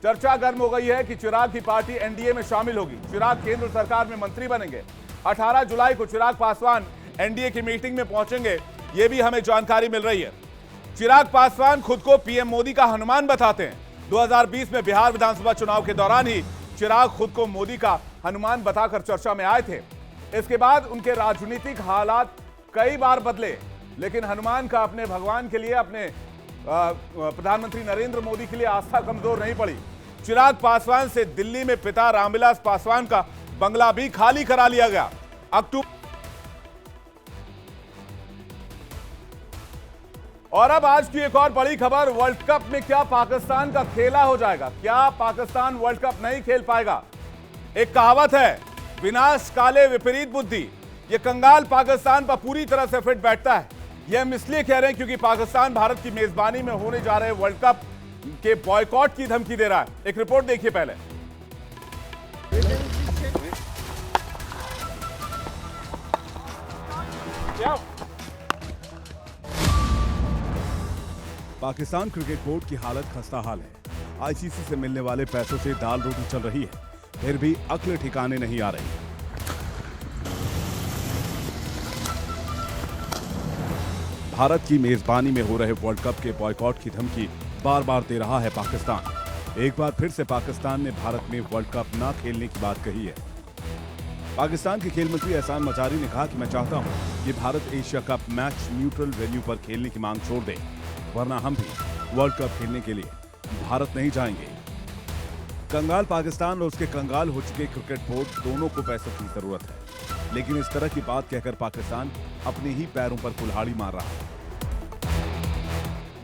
Speaker 1: चर्चा गर्म हो गई है कि चिराग की पार्टी एनडीए में शामिल होगी। चिराग केंद्र सरकार में मंत्री बनेंगे। 18 जुलाई को चिराग पासवान एनडीए की मीटिंग में पहुंचेंगे, यह भी हमें जानकारी मिल रही है। चिराग पासवान खुद को पीएम मोदी का हनुमान बताते हैं। 2020 में बिहार विधानसभा चुनाव के दौरान ही चिराग खुद को मोदी का हनुमान बताकर चर्चा में आए थे। इसके बाद उनके राजनीतिक हालात कई बार बदले, लेकिन हनुमान का अपने भगवान के लिए, अपने प्रधानमंत्री नरेंद्र मोदी के लिए आस्था कमजोर नहीं पड़ी। चिराग पासवान से दिल्ली में पिता रामविलास पासवान का बंगला भी खाली करा लिया गया। और अब आज की एक और बड़ी खबर, वर्ल्ड कप में क्या पाकिस्तान का खेला हो जाएगा? क्या पाकिस्तान वर्ल्ड कप नहीं खेल पाएगा? एक कहावत है, विनाश काले विपरीत बुद्धि। यह कंगाल पाकिस्तान पर पूरी तरह से फिट बैठता है। यह हम इसलिए कह रहे हैं क्योंकि पाकिस्तान भारत की मेजबानी में होने जा रहे वर्ल्ड कप के बॉयकॉट की धमकी दे रहा है। एक रिपोर्ट देखिए पहले। पाकिस्तान क्रिकेट बोर्ड की हालत खस्ता हाल है। आईसीसी से मिलने वाले पैसों से दाल रोटी चल रही है, फिर भी अक्ल ठिकाने नहीं आ रही। भारत की मेजबानी में हो रहे वर्ल्ड कप के बॉयकॉट की धमकी बार बार दे रहा है पाकिस्तान। एक बार फिर से पाकिस्तान ने भारत में वर्ल्ड कप न खेलने की बात कही है। पाकिस्तान के खेल मंत्री एहसान मजारी ने कहा कि मैं चाहता हूं कि Bharat Asia cup match neutral venue पर खेलने की मांग छोड़ दे, वरना हम भी वर्ल्ड कप खेलने के लिए भारत नहीं जाएंगे। कंगाल पाकिस्तान और उसके कंगाल हो चुके क्रिकेट बोर्ड दोनों को पैसों की जरूरत है, लेकिन इस तरह की बात कहकर पाकिस्तान अपने ही पैरों पर कुल्हाड़ी मार रहा है।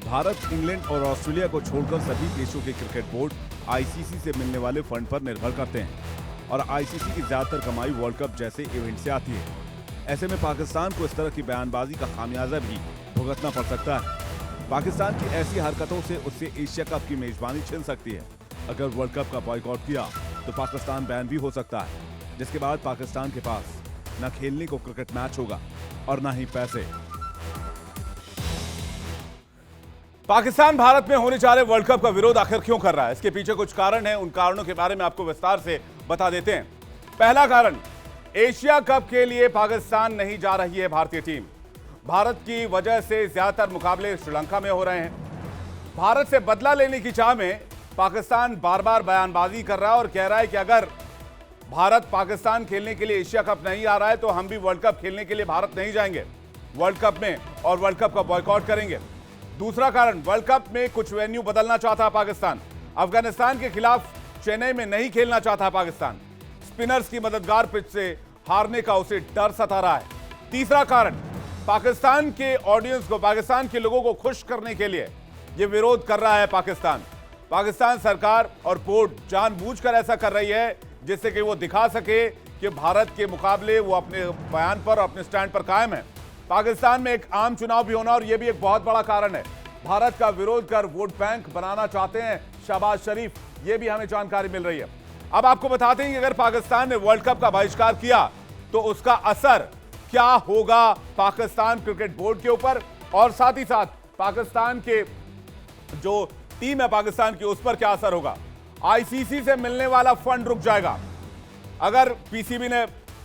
Speaker 1: भारत, इंग्लैंड और ऑस्ट्रेलिया को छोड़कर सभी देशों के क्रिकेट बोर्ड आईसीसी से मिलने वाले फंड पर निर्भर करते हैं और आईसीसी की ज्यादातर कमाई वर्ल्ड कप जैसे इवेंट से आती है। ऐसे में पाकिस्तान को इस तरह की बयानबाजी का खामियाजा भी भुगतना पड़ सकता है। पाकिस्तान की ऐसी हरकतों से उससे एशिया कप की मेजबानी छिन सकती है। अगर वर्ल्ड कप का बॉयकॉट किया तो पाकिस्तान बैन भी हो सकता है, जिसके बाद पाकिस्तान के पास ना खेलने को क्रिकेट मैच होगा और ना ही पैसे। पाकिस्तान भारत में होने जा रहे वर्ल्ड कप का विरोध आखिर क्यों कर रहा है? इसके पीछे कुछ कारण है। उन कारणों के बारे में आपको विस्तार से बता देते हैं। पहला कारण, एशिया कप के लिए पाकिस्तान नहीं जा रही है भारतीय टीम। भारत की वजह से ज्यादातर मुकाबले श्रीलंका में हो रहे हैं। भारत से बदला लेने की चाह में पाकिस्तान बार बार बयानबाजी कर रहा है और कह रहा है कि अगर भारत पाकिस्तान खेलने के लिए एशिया कप नहीं आ रहा है तो हम भी वर्ल्ड कप खेलने के लिए भारत नहीं जाएंगे वर्ल्ड कप में और वर्ल्ड कप का बॉयकॉट करेंगे। दूसरा कारण, वर्ल्ड कप में कुछ वेन्यू बदलना चाहता है पाकिस्तान। अफगानिस्तान के खिलाफ चेन्नई में नहीं खेलना चाहता पाकिस्तान। स्पिनर्स की मददगार पिच से हारने का उसे डर सता रहा है। तीसरा कारण, पाकिस्तान के ऑडियंस को, पाकिस्तान के लोगों को खुश करने के लिए यह विरोध कर रहा है पाकिस्तान। पाकिस्तान सरकार और बोर्ड जानबूझकर ऐसा कर रही है जिससे कि वो दिखा सके कि भारत के मुकाबले वो अपने बयान पर, अपने स्टैंड पर कायम है। पाकिस्तान में एक आम चुनाव भी होना और यह भी एक बहुत बड़ा कारण है। भारत का विरोध कर वोट बैंक बनाना चाहते हैं शहबाज शरीफ, यह भी हमें जानकारी मिल रही है। अब आपको बताते हैं कि अगर पाकिस्तान ने वर्ल्ड कप का बहिष्कार किया तो उसका असर क्या होगा पाकिस्तान क्रिकेट बोर्ड के ऊपर और साथ ही साथ पाकिस्तान के जो टीम है पाकिस्तान की, उस पर क्या असर होगा। आईसीसी से मिलने वाला फंड रुक जाएगा अगर पीसीबी ने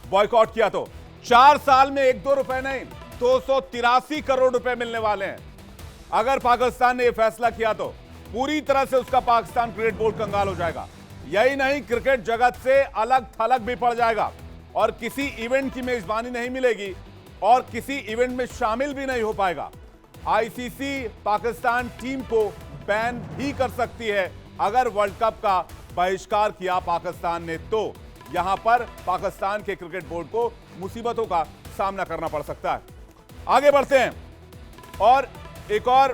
Speaker 1: बॉयकॉट किया तो। 4 साल में 1-2 रुपए नहीं, 283 करोड़ रुपए मिलने वाले हैं। अगर पाकिस्तान ने यह फैसला किया तो पूरी तरह से उसका पाकिस्तान क्रिकेट बोर्ड कंगाल हो जाएगा। यही नहीं, क्रिकेट जगत से अलग थलग भी पड़ जाएगा और किसी इवेंट की मेजबानी नहीं मिलेगी और किसी इवेंट में शामिल भी नहीं हो पाएगा। आईसीसी पाकिस्तान टीम को बैन भी कर सकती है अगर वर्ल्ड कप का बहिष्कार किया पाकिस्तान ने तो। यहां पर पाकिस्तान के क्रिकेट बोर्ड को मुसीबतों का सामना करना पड़ सकता है। आगे बढ़ते हैं और एक और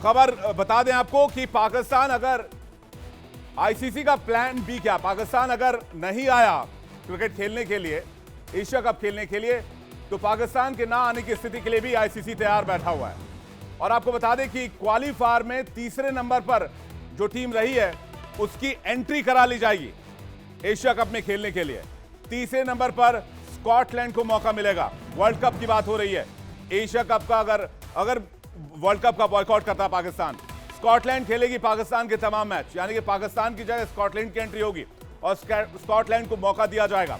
Speaker 1: खबर बता दें आपको कि पाकिस्तान अगर आईसीसी का प्लान बी क्या, पाकिस्तान अगर नहीं आया क्रिकेट खेलने के लिए, एशिया कप खेलने के लिए, तो पाकिस्तान के ना आने की स्थिति के लिए भी आईसीसी तैयार बैठा हुआ है। और आपको बता दें कि क्वालीफायर में तीसरे नंबर पर जो टीम रही है उसकी एंट्री करा ली जाएगी एशिया कप में खेलने के लिए। तीसरे नंबर पर स्कॉटलैंड को मौका मिलेगा। वर्ल्ड कप की बात हो रही है। एशिया कप का अगर वर्ल्ड कप का बॉयकॉट करता पाकिस्तान, स्कॉटलैंड खेलेगी पाकिस्तान के तमाम मैच, यानी कि पाकिस्तान की जगह स्कॉटलैंड की एंट्री होगी और स्कॉटलैंड को मौका दिया जाएगा।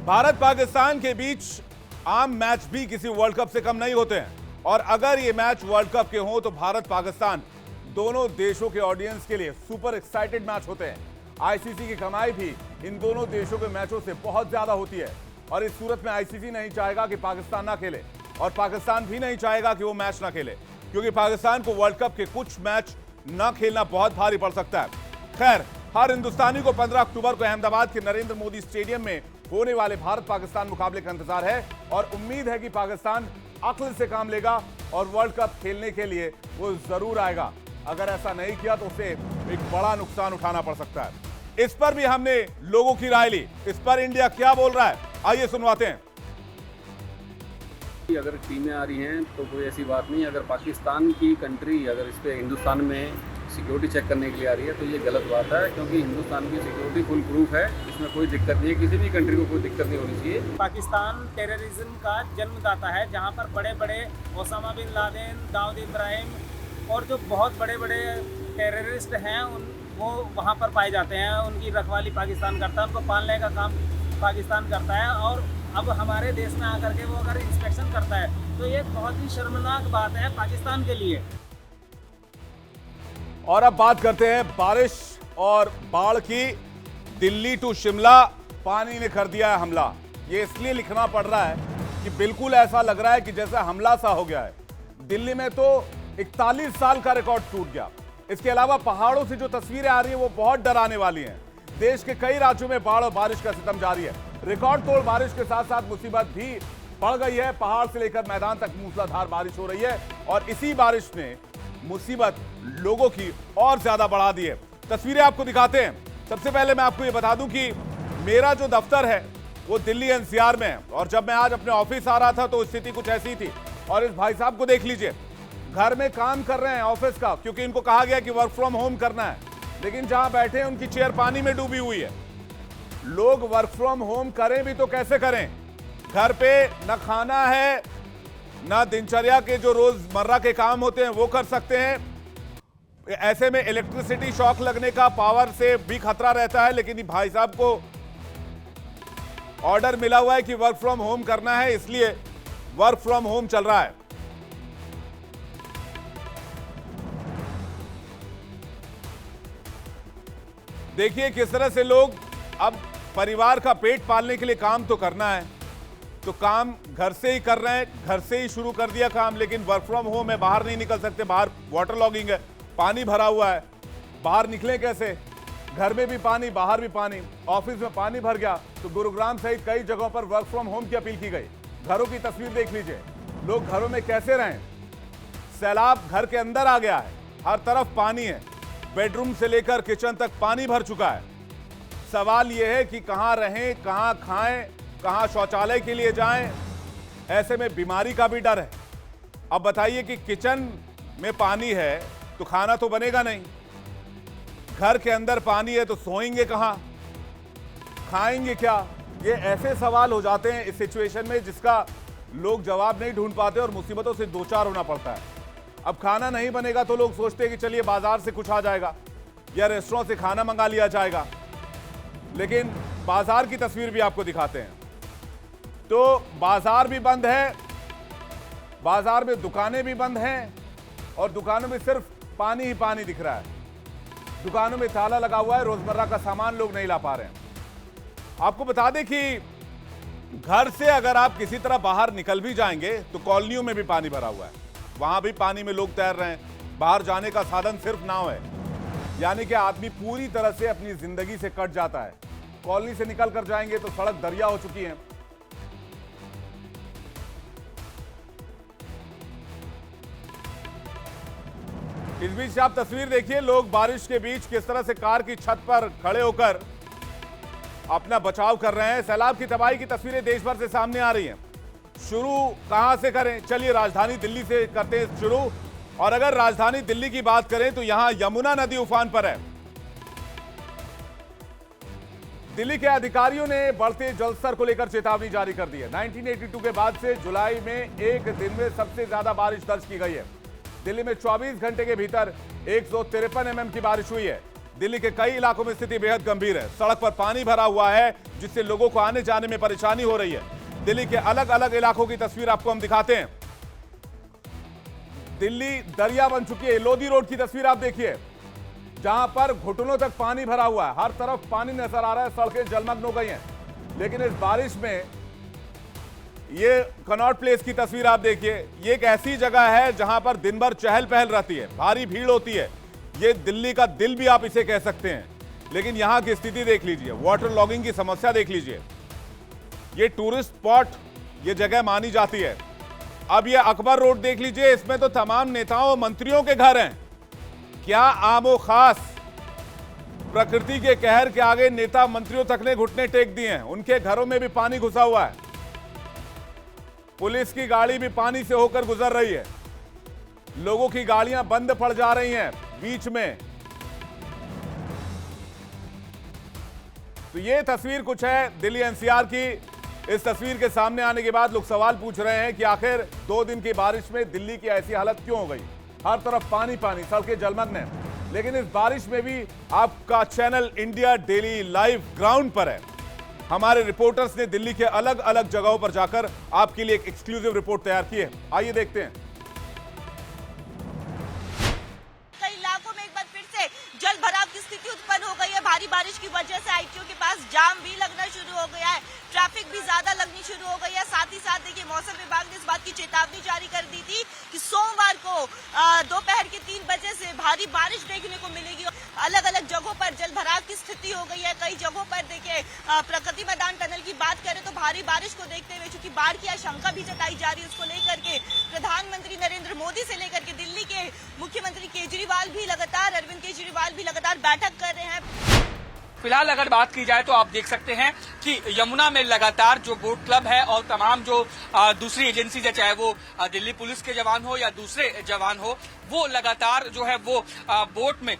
Speaker 1: भारत पाकिस्तान के बीच आम मैच भी किसी वर्ल्ड कप से कम नहीं होते हैं और अगर ये मैच वर्ल्ड कप के हो तो भारत पाकिस्तान दोनों देशों के ऑडियंस के लिए सुपर एक्साइटेड मैच होते हैं। आईसीसी की कमाई भी इन दोनों देशों के मैचों से बहुत ज्यादा होती है और इस सूरत में आईसीसी नहीं चाहेगा कि पाकिस्तान ना खेले और पाकिस्तान भी नहीं चाहेगा कि वो मैच ना खेले, क्योंकि पाकिस्तान को वर्ल्ड कप के कुछ मैच ना खेलना बहुत भारी पड़ सकता है। खैर, हर हिंदुस्तानी को 15 अक्टूबर को अहमदाबाद के नरेंद्र मोदी स्टेडियम में होने वाले भारत पाकिस्तान मुकाबले का इंतजार है और उम्मीद है कि पाकिस्तान अक्ल से काम लेगा और वर्ल्ड कप खेलने के लिए वो जरूर आएगा। अगर ऐसा नहीं किया तो उसे एक बड़ा नुकसान उठाना पड़ सकता है। इस पर भी हमने लोगों की राय ली। इस पर इंडिया क्या बोल रहा है, आइए सुनवाते हैं।
Speaker 10: अगर टीमें आ रही हैं तो कोई ऐसी बात नहीं। अगर पाकिस्तान की कंट्री अगर इस पे हिंदुस्तान में सिक्योरिटी चेक करने के लिए आ रही है तो ये गलत बात है, क्योंकि हिंदुस्तान की सिक्योरिटी फुल प्रूफ है, इसमें कोई दिक्कत नहीं है। किसी भी कंट्री को कोई दिक्कत नहीं होनी चाहिए।
Speaker 11: पाकिस्तान टेररिज्म का जन्मदाता है, जहाँ पर बड़े बड़े Osama bin Laden, Dawood Ibrahim और जो बहुत बड़े बड़े टेररिस्ट हैं वो वहाँ पर पाए जाते हैं। उनकी रखवाली पाकिस्तान करता है, उनको पालने का काम पाकिस्तान करता है और अब हमारे देश में आकर के वो अगर इंस्पेक्शन करता है तो ये बहुत ही शर्मनाक बात है पाकिस्तान के लिए।
Speaker 1: और अब बात करते हैं बारिश और बाढ़ की। दिल्ली टू शिमला पानी ने कर दिया है हमला। ये इसलिए लिखना पड़ रहा है कि बिल्कुल ऐसा लग रहा है कि जैसा हमला सा हो गया है। दिल्ली में तो 41 साल का रिकॉर्ड टूट गया। इसके अलावा पहाड़ों से जो तस्वीरें आ रही हैं वो बहुत डराने वाली हैं। देश के कई राज्यों में बाढ़ और बारिश का सितम जारी है। रिकॉर्ड तोड़ बारिश के साथ साथ मुसीबत भी बढ़ गई है। पहाड़ से लेकर मैदान तक मूसलाधार बारिश हो रही है और इसी बारिश ने मुसीबत लोगों की और ज्यादा बढ़ा दी है। तस्वीरें आपको दिखाते हैं। सबसे पहले मैं आपको ये बता दूं कि मेरा जो दफ्तर है वो दिल्ली एनसीआर में है और जब मैं आज अपने ऑफिस आ रहा था तो स्थिति कुछ ऐसी थी। और इस भाई साहब को देख लीजिए, घर में काम कर रहे हैं ऑफिस का, क्योंकि इनको कहा गया कि वर्क फ्रॉम होम करना है, लेकिन जहां बैठे हैं उनकी चेयर पानी में डूबी हुई है। लोग वर्क फ्रॉम होम करें भी तो कैसे करें? घर पे न खाना है, ना दिनचर्या के जो रोजमर्रा के काम होते हैं वो कर सकते हैं। ऐसे में इलेक्ट्रिसिटी शॉक लगने का, पावर से भी खतरा रहता है। लेकिन भाई साहब को ऑर्डर मिला हुआ है कि वर्क फ्रॉम होम करना है, इसलिए वर्क फ्रॉम होम चल रहा है। देखिए किस तरह से लोग अब परिवार का पेट पालने के लिए काम तो करना है, तो काम घर से ही कर रहे हैं, घर से ही शुरू कर दिया काम। लेकिन वर्क फ्रॉम होम है, बाहर नहीं निकल सकते, बाहर वाटर लॉगिंग है, पानी भरा हुआ है, बाहर निकले कैसे? घर में भी पानी, बाहर भी पानी, ऑफिस में पानी भर गया। तो गुरुग्राम सहित कई जगहों पर वर्क फ्रॉम होम की अपील की गई। घरों की तस्वीर देख लीजिए, लोग घरों में कैसे रहें? सैलाब घर के अंदर आ गया है, हर तरफ पानी है, बेडरूम से लेकर किचन तक पानी भर चुका है। सवाल यह है कि कहां रहें, कहां खाएं, कहां शौचालय के लिए जाएं? ऐसे में बीमारी का भी डर है। अब बताइए कि किचन में पानी है तो खाना तो बनेगा नहीं, घर के अंदर पानी है तो सोएंगे कहां, खाएंगे क्या? ये ऐसे सवाल हो जाते हैं इस सिचुएशन में जिसका लोग जवाब नहीं ढूंढ पाते और मुसीबतों से दो चार होना पड़ता है। अब खाना नहीं बनेगा तो लोग सोचते हैं कि चलिए बाजार से कुछ आ जाएगा या रेस्टोरेंट से खाना मंगा लिया जाएगा। लेकिन बाजार की तस्वीर भी आपको दिखाते हैं, तो बाजार भी बंद है, बाजार में दुकानें भी बंद हैं और दुकानों में सिर्फ पानी ही पानी दिख रहा है। दुकानों में ताला लगा हुआ है, रोजमर्रा का सामान लोग नहीं ला पा रहे हैं। आपको बता दें कि घर से अगर आप किसी तरह बाहर निकल भी जाएंगे तो कॉलोनियों में भी पानी भरा हुआ है, वहां भी पानी में लोग तैर रहे हैं। बाहर जाने का साधन सिर्फ नाव है, यानी कि आदमी पूरी तरह से अपनी जिंदगी से कट जाता है। कॉलोनी से निकल कर जाएंगे तो सड़क दरिया हो चुकी है। इस बीच आप तस्वीर देखिए, लोग बारिश के बीच किस तरह से कार की छत पर खड़े होकर अपना बचाव कर रहे हैं। सैलाब की तबाही की तस्वीरें देश भर से सामने आ रही हैं। शुरू कहां से करें? चलिए राजधानी दिल्ली से करते हैं शुरू। और अगर राजधानी दिल्ली की बात करें तो यहां यमुना नदी उफान पर है। दिल्ली के अधिकारियों ने बढ़ते जलस्तर को लेकर चेतावनी जारी कर दी है। 1982 के बाद से जुलाई में एक दिन में सबसे ज्यादा बारिश दर्ज की गई है। दिल्ली में 24 घंटे के भीतर 153 mm की बारिश हुई है। दिल्ली के कई इलाकों में स्थिति बेहद गंभीर है। सड़क पर पानी भरा हुआ है जिससे लोगों को आने जाने में परेशानी हो रही है। दिल्ली के अलग अलग इलाकों की तस्वीर आपको हम दिखाते हैं। दिल्ली दरिया बन चुकी है। लोधी रोड की तस्वीर आप देखिए, जहां पर घुटनों तक पानी भरा हुआ है, हर तरफ पानी नजर आ रहा है, सड़कें जलमग्न हो गई हैं। लेकिन इस बारिश में ये कनॉट प्लेस की तस्वीर आप देखिए, ये एक ऐसी जगह है जहां पर दिन भर चहल पहल रहती है, भारी भीड़ होती है। ये दिल्ली का दिल भी आप इसे कह सकते हैं। लेकिन यहां की स्थिति देख लीजिए, वाटर लॉगिंग की समस्या देख लीजिए। ये टूरिस्ट स्पॉट ये जगह मानी जाती है। अब ये अकबर रोड देख लीजिए, इसमें तो तमाम नेताओं और मंत्रियों के घर हैं। क्या आमो खास, प्रकृति के कहर के आगे नेता मंत्रियों तक ने घुटने टेक दिए हैं। उनके घरों में भी पानी घुसा हुआ है। पुलिस की गाड़ी भी पानी से होकर गुजर रही है। लोगों की गाड़ियां बंद पड़ जा रही हैं बीच में। तो ये तस्वीर कुछ है दिल्ली एनसीआर की। इस तस्वीर के सामने आने के बाद लोग सवाल पूछ रहे हैं कि आखिर 2 दिन की बारिश में दिल्ली की ऐसी हालत क्यों हो गई? हर तरफ पानी पानी, सड़कें जलमग्न हैं। लेकिन इस बारिश में भी आपका channel India daily live ground पर है। हमारे रिपोर्टर्स ने दिल्ली के अलग अलग जगहों पर जाकर आपके लिए एक एक्सक्लूसिव रिपोर्ट तैयार की है। आइए देखते हैं।
Speaker 12: कई इलाकों में एक बार फिर से जल भराव की स्थिति उत्पन्न हो गई है। भारी बारिश की वजह से आईटीओ के पास जाम भी लगना शुरू हो गया है, ट्रैफिक भी ज्यादा लगनी शुरू हो गई है। साथ ही साथ देखिए, मौसम विभाग ने इस बात की चेतावनी जारी कर दी थी कि सोमवार को दोपहर के 3 बजे से भारी बारिश देखने को मिलेगी। अलग अलग जगहों पर जल भराव की स्थिति हो गई है। कई जगहों पर देखिए, प्रगति मैदान टनल की बात करें तो भारी बारिश को देखते हुए चूंकि बाढ़ की आशंका भी जताई जा रही है, उसको लेकर के प्रधानमंत्री नरेंद्र मोदी से लेकर के दिल्ली के मुख्यमंत्री केजरीवाल भी लगातार, अरविंद केजरीवाल भी लगातार बैठक कर रहे हैं।
Speaker 13: फिलहाल अगर बात की जाए तो आप देख सकते हैं कि यमुना में लगातार जो बोट क्लब है और तमाम जो दूसरी एजेंसीज है, चाहे वो दिल्ली पुलिस के जवान हो या दूसरे जवान हो, वो लगातार जो है वो बोट में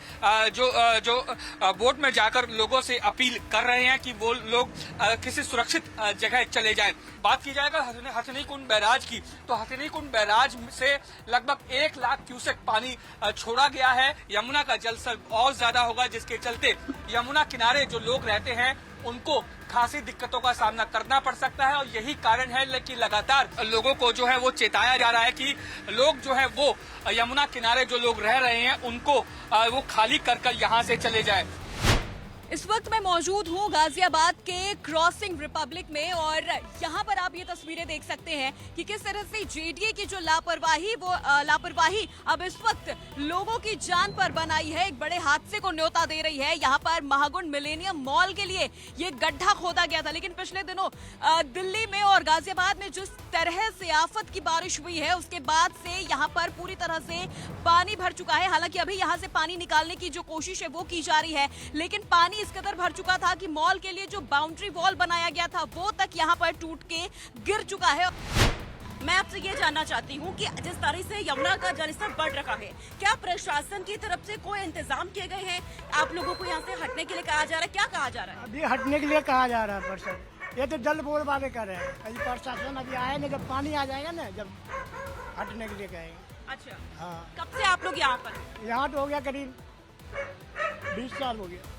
Speaker 13: बोट में जाकर लोगों से अपील कर रहे हैं कि वो लोग किसी सुरक्षित जगह चले जाएं। बात की जाएगा हथिनी कुंड बैराज की, तो हथिनी कुंड बैराज से लगभग 1 लाख क्यूसेक पानी छोड़ा गया है। यमुना का जलस्तर और ज्यादा होगा, जिसके चलते यमुना किनारे जो लोग रहते हैं उनको खासी दिक्कतों का सामना करना पड़ सकता है। और यही कारण है कि लगातार लोगों को जो है वो चेताया जा रहा है कि लोग जो है वो यमुना किनारे जो लोग रह रहे हैं उनको वो खाली कर यहाँ से चले जाए।
Speaker 14: इस वक्त मैं मौजूद हूँ गाजियाबाद के क्रॉसिंग रिपब्लिक में और यहाँ पर आप ये तस्वीरें देख सकते हैं कि किस तरह से जेडीए की जो लापरवाही अब इस वक्त लोगों की जान पर बनाई है, एक बड़े हादसे को न्योता दे रही है। यहाँ पर महागुंड मिलेनियम मॉल के लिए ये गड्ढा खोदा गया था, लेकिन पिछले दिनों दिल्ली में और गाजियाबाद में जिस तरह से आफत की बारिश हुई है उसके बाद से यहाँ पर पूरी तरह से पानी भर चुका है। हालांकि अभी यहाँ से पानी निकालने की जो कोशिश है वो की जा रही है, लेकिन पानी इस कदर भर चुका था कि मॉल के लिए जो बाउंड्री वॉल बनाया गया था वो तक यहाँ पर टूट के गिर चुका है।
Speaker 12: मैं आपसे ये जानना चाहती हूँ कि जिस तरह से यमुना का जलस्तर बढ़ रहा है, क्या प्रशासन की तरफ से कोई इंतजाम किए गए हैं? आप लोगों को यहाँ से हटने के लिए कहा जा रहा है, क्या कहा जा रहा है?
Speaker 15: अभी हटने के लिए कहा जा रहा है प्रशासन, ये तो जल्द बोल बातें कर रहे हैं। अभी प्रशासन अभी आए नहीं, जब पानी आ जाएगा ना जब हटने के लिए कहेंगे।
Speaker 12: अच्छा,
Speaker 15: हाँ।
Speaker 12: कब से आप लोग यहाँ पर?
Speaker 15: यहाँ तो हो गया करीब 20 साल हो गया,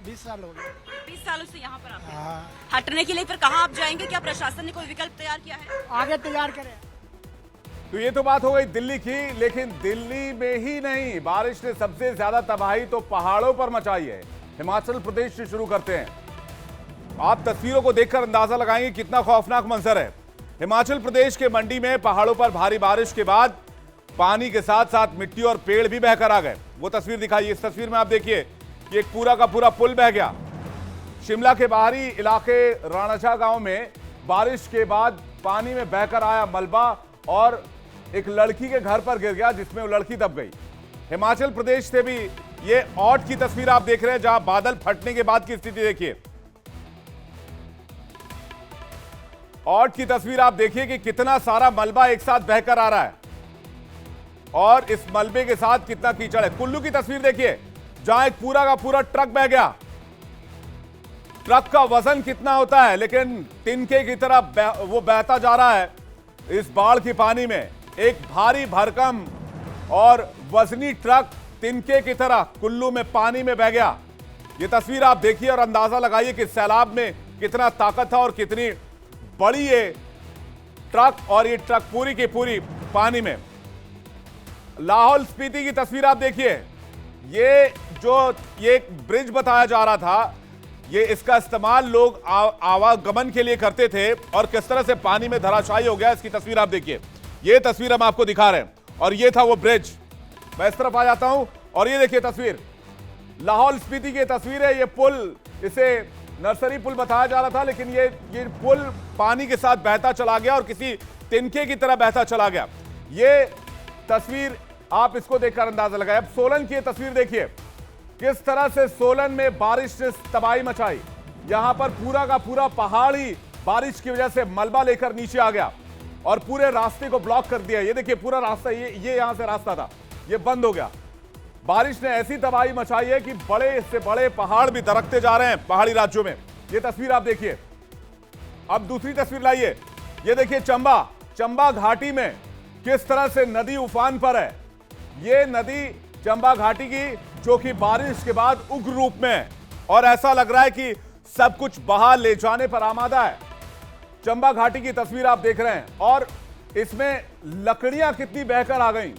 Speaker 15: 20 साल हो गया।
Speaker 12: 20 सालों से यहाँ पर आप हैं।
Speaker 15: हाँ।
Speaker 12: हटने के लिए फिर कहाँ आप जाएंगे? क्या प्रशासन ने कोई विकल्प तैयार किया है?
Speaker 15: आगे तैयार करें।
Speaker 1: तो ये तो बात हो गई दिल्ली की, लेकिन दिल्ली में ही नहीं, बारिश ने सबसे ज्यादा तबाही तो पहाड़ों पर मचाई है। हिमाचल प्रदेश से शुरू करते हैं। आप तस्वीरों को देखकर अंदाजा लगाएंगे कितना खौफनाक मंजर है। हिमाचल प्रदेश के मंडी में पहाड़ों पर भारी बारिश के बाद पानी के साथ साथ मिट्टी और पेड़ भी बहकर आ गए। वो तस्वीर दिखाई, इस तस्वीर में आप देखिए कि एक पूरा का पूरा पुल बह गया। शिमला के बाहरी इलाके राणाचा गांव में बारिश के बाद पानी में बहकर आया मलबा और एक लड़की के घर पर गिर गया, जिसमें वो लड़की दब गई। हिमाचल प्रदेश से भी ये औट की तस्वीर आप देख रहे हैं, जहां बादल फटने के बाद की स्थिति देखिए। औट की तस्वीर आप देखिए कि कितना सारा मलबा एक साथ बहकर आ रहा है और इस मलबे के साथ कितना कीचड़ है। कुल्लू की तस्वीर देखिए, जहां एक पूरा का पूरा ट्रक बह गया। ट्रक का वजन कितना होता है, लेकिन तिनके की तरह वो बहता जा रहा है इस बाढ़ की पानी में। एक भारी भरकम और वजनी ट्रक तिनके की तरह कुल्लू में पानी में बह गया। ये तस्वीर आप देखिए और अंदाजा लगाइए कि सैलाब में कितना ताकत था और कितनी बड़ी ये ट्रक, और ये ट्रक पूरी की पूरी पानी में। लाहौल स्पीति की तस्वीर आप देखिए, ये एक ब्रिज बताया जा रहा था, ये इसका इस्तेमाल लोग आवागमन के लिए करते थे और किस तरह से पानी में धराशायी हो गया, इसकी तस्वीर आप देखिए। ये तस्वीर हम आपको दिखा रहे हैं और ये था वो ब्रिज। मैं इस तरफ आ जाता हूं और ये देखिए तस्वीर, लाहौल स्पीति की तस्वीर है। ये पुल, इसे नर्सरी पुल बताया जा रहा था, लेकिन ये पुल पानी के साथ बहता चला गया और किसी तिनके की तरह बहता चला गया। ये तस्वीर आप इसको देखकर अंदाजा लगाए। अब सोलन की तस्वीर देखिए, किस तरह से सोलन में बारिश ने तबाही मचाई। यहां पर पूरा का पूरा पहाड़ ही बारिश की वजह से मलबा लेकर नीचे आ गया और पूरे रास्ते को ब्लॉक कर दिया। ये देखिए पूरा रास्ता, ये यहां से रास्ता था, ये बंद हो गया। बारिश ने ऐसी तबाही मचाई है कि बड़े से बड़े पहाड़ भी दरकते जा रहे हैं पहाड़ी राज्यों में। ये तस्वीर आप देखिए। अब दूसरी तस्वीर लाइए, ये देखिए चंबा घाटी में किस तरह से नदी उफान पर है। ये नदी चंबा घाटी की, जो कि बारिश के बाद उग्र रूप में है और ऐसा लग रहा है कि सब कुछ बहा ले जाने पर आमादा है। चंबा घाटी की तस्वीर आप देख रहे हैं और इसमें लकड़ियां कितनी बहकर आ गई।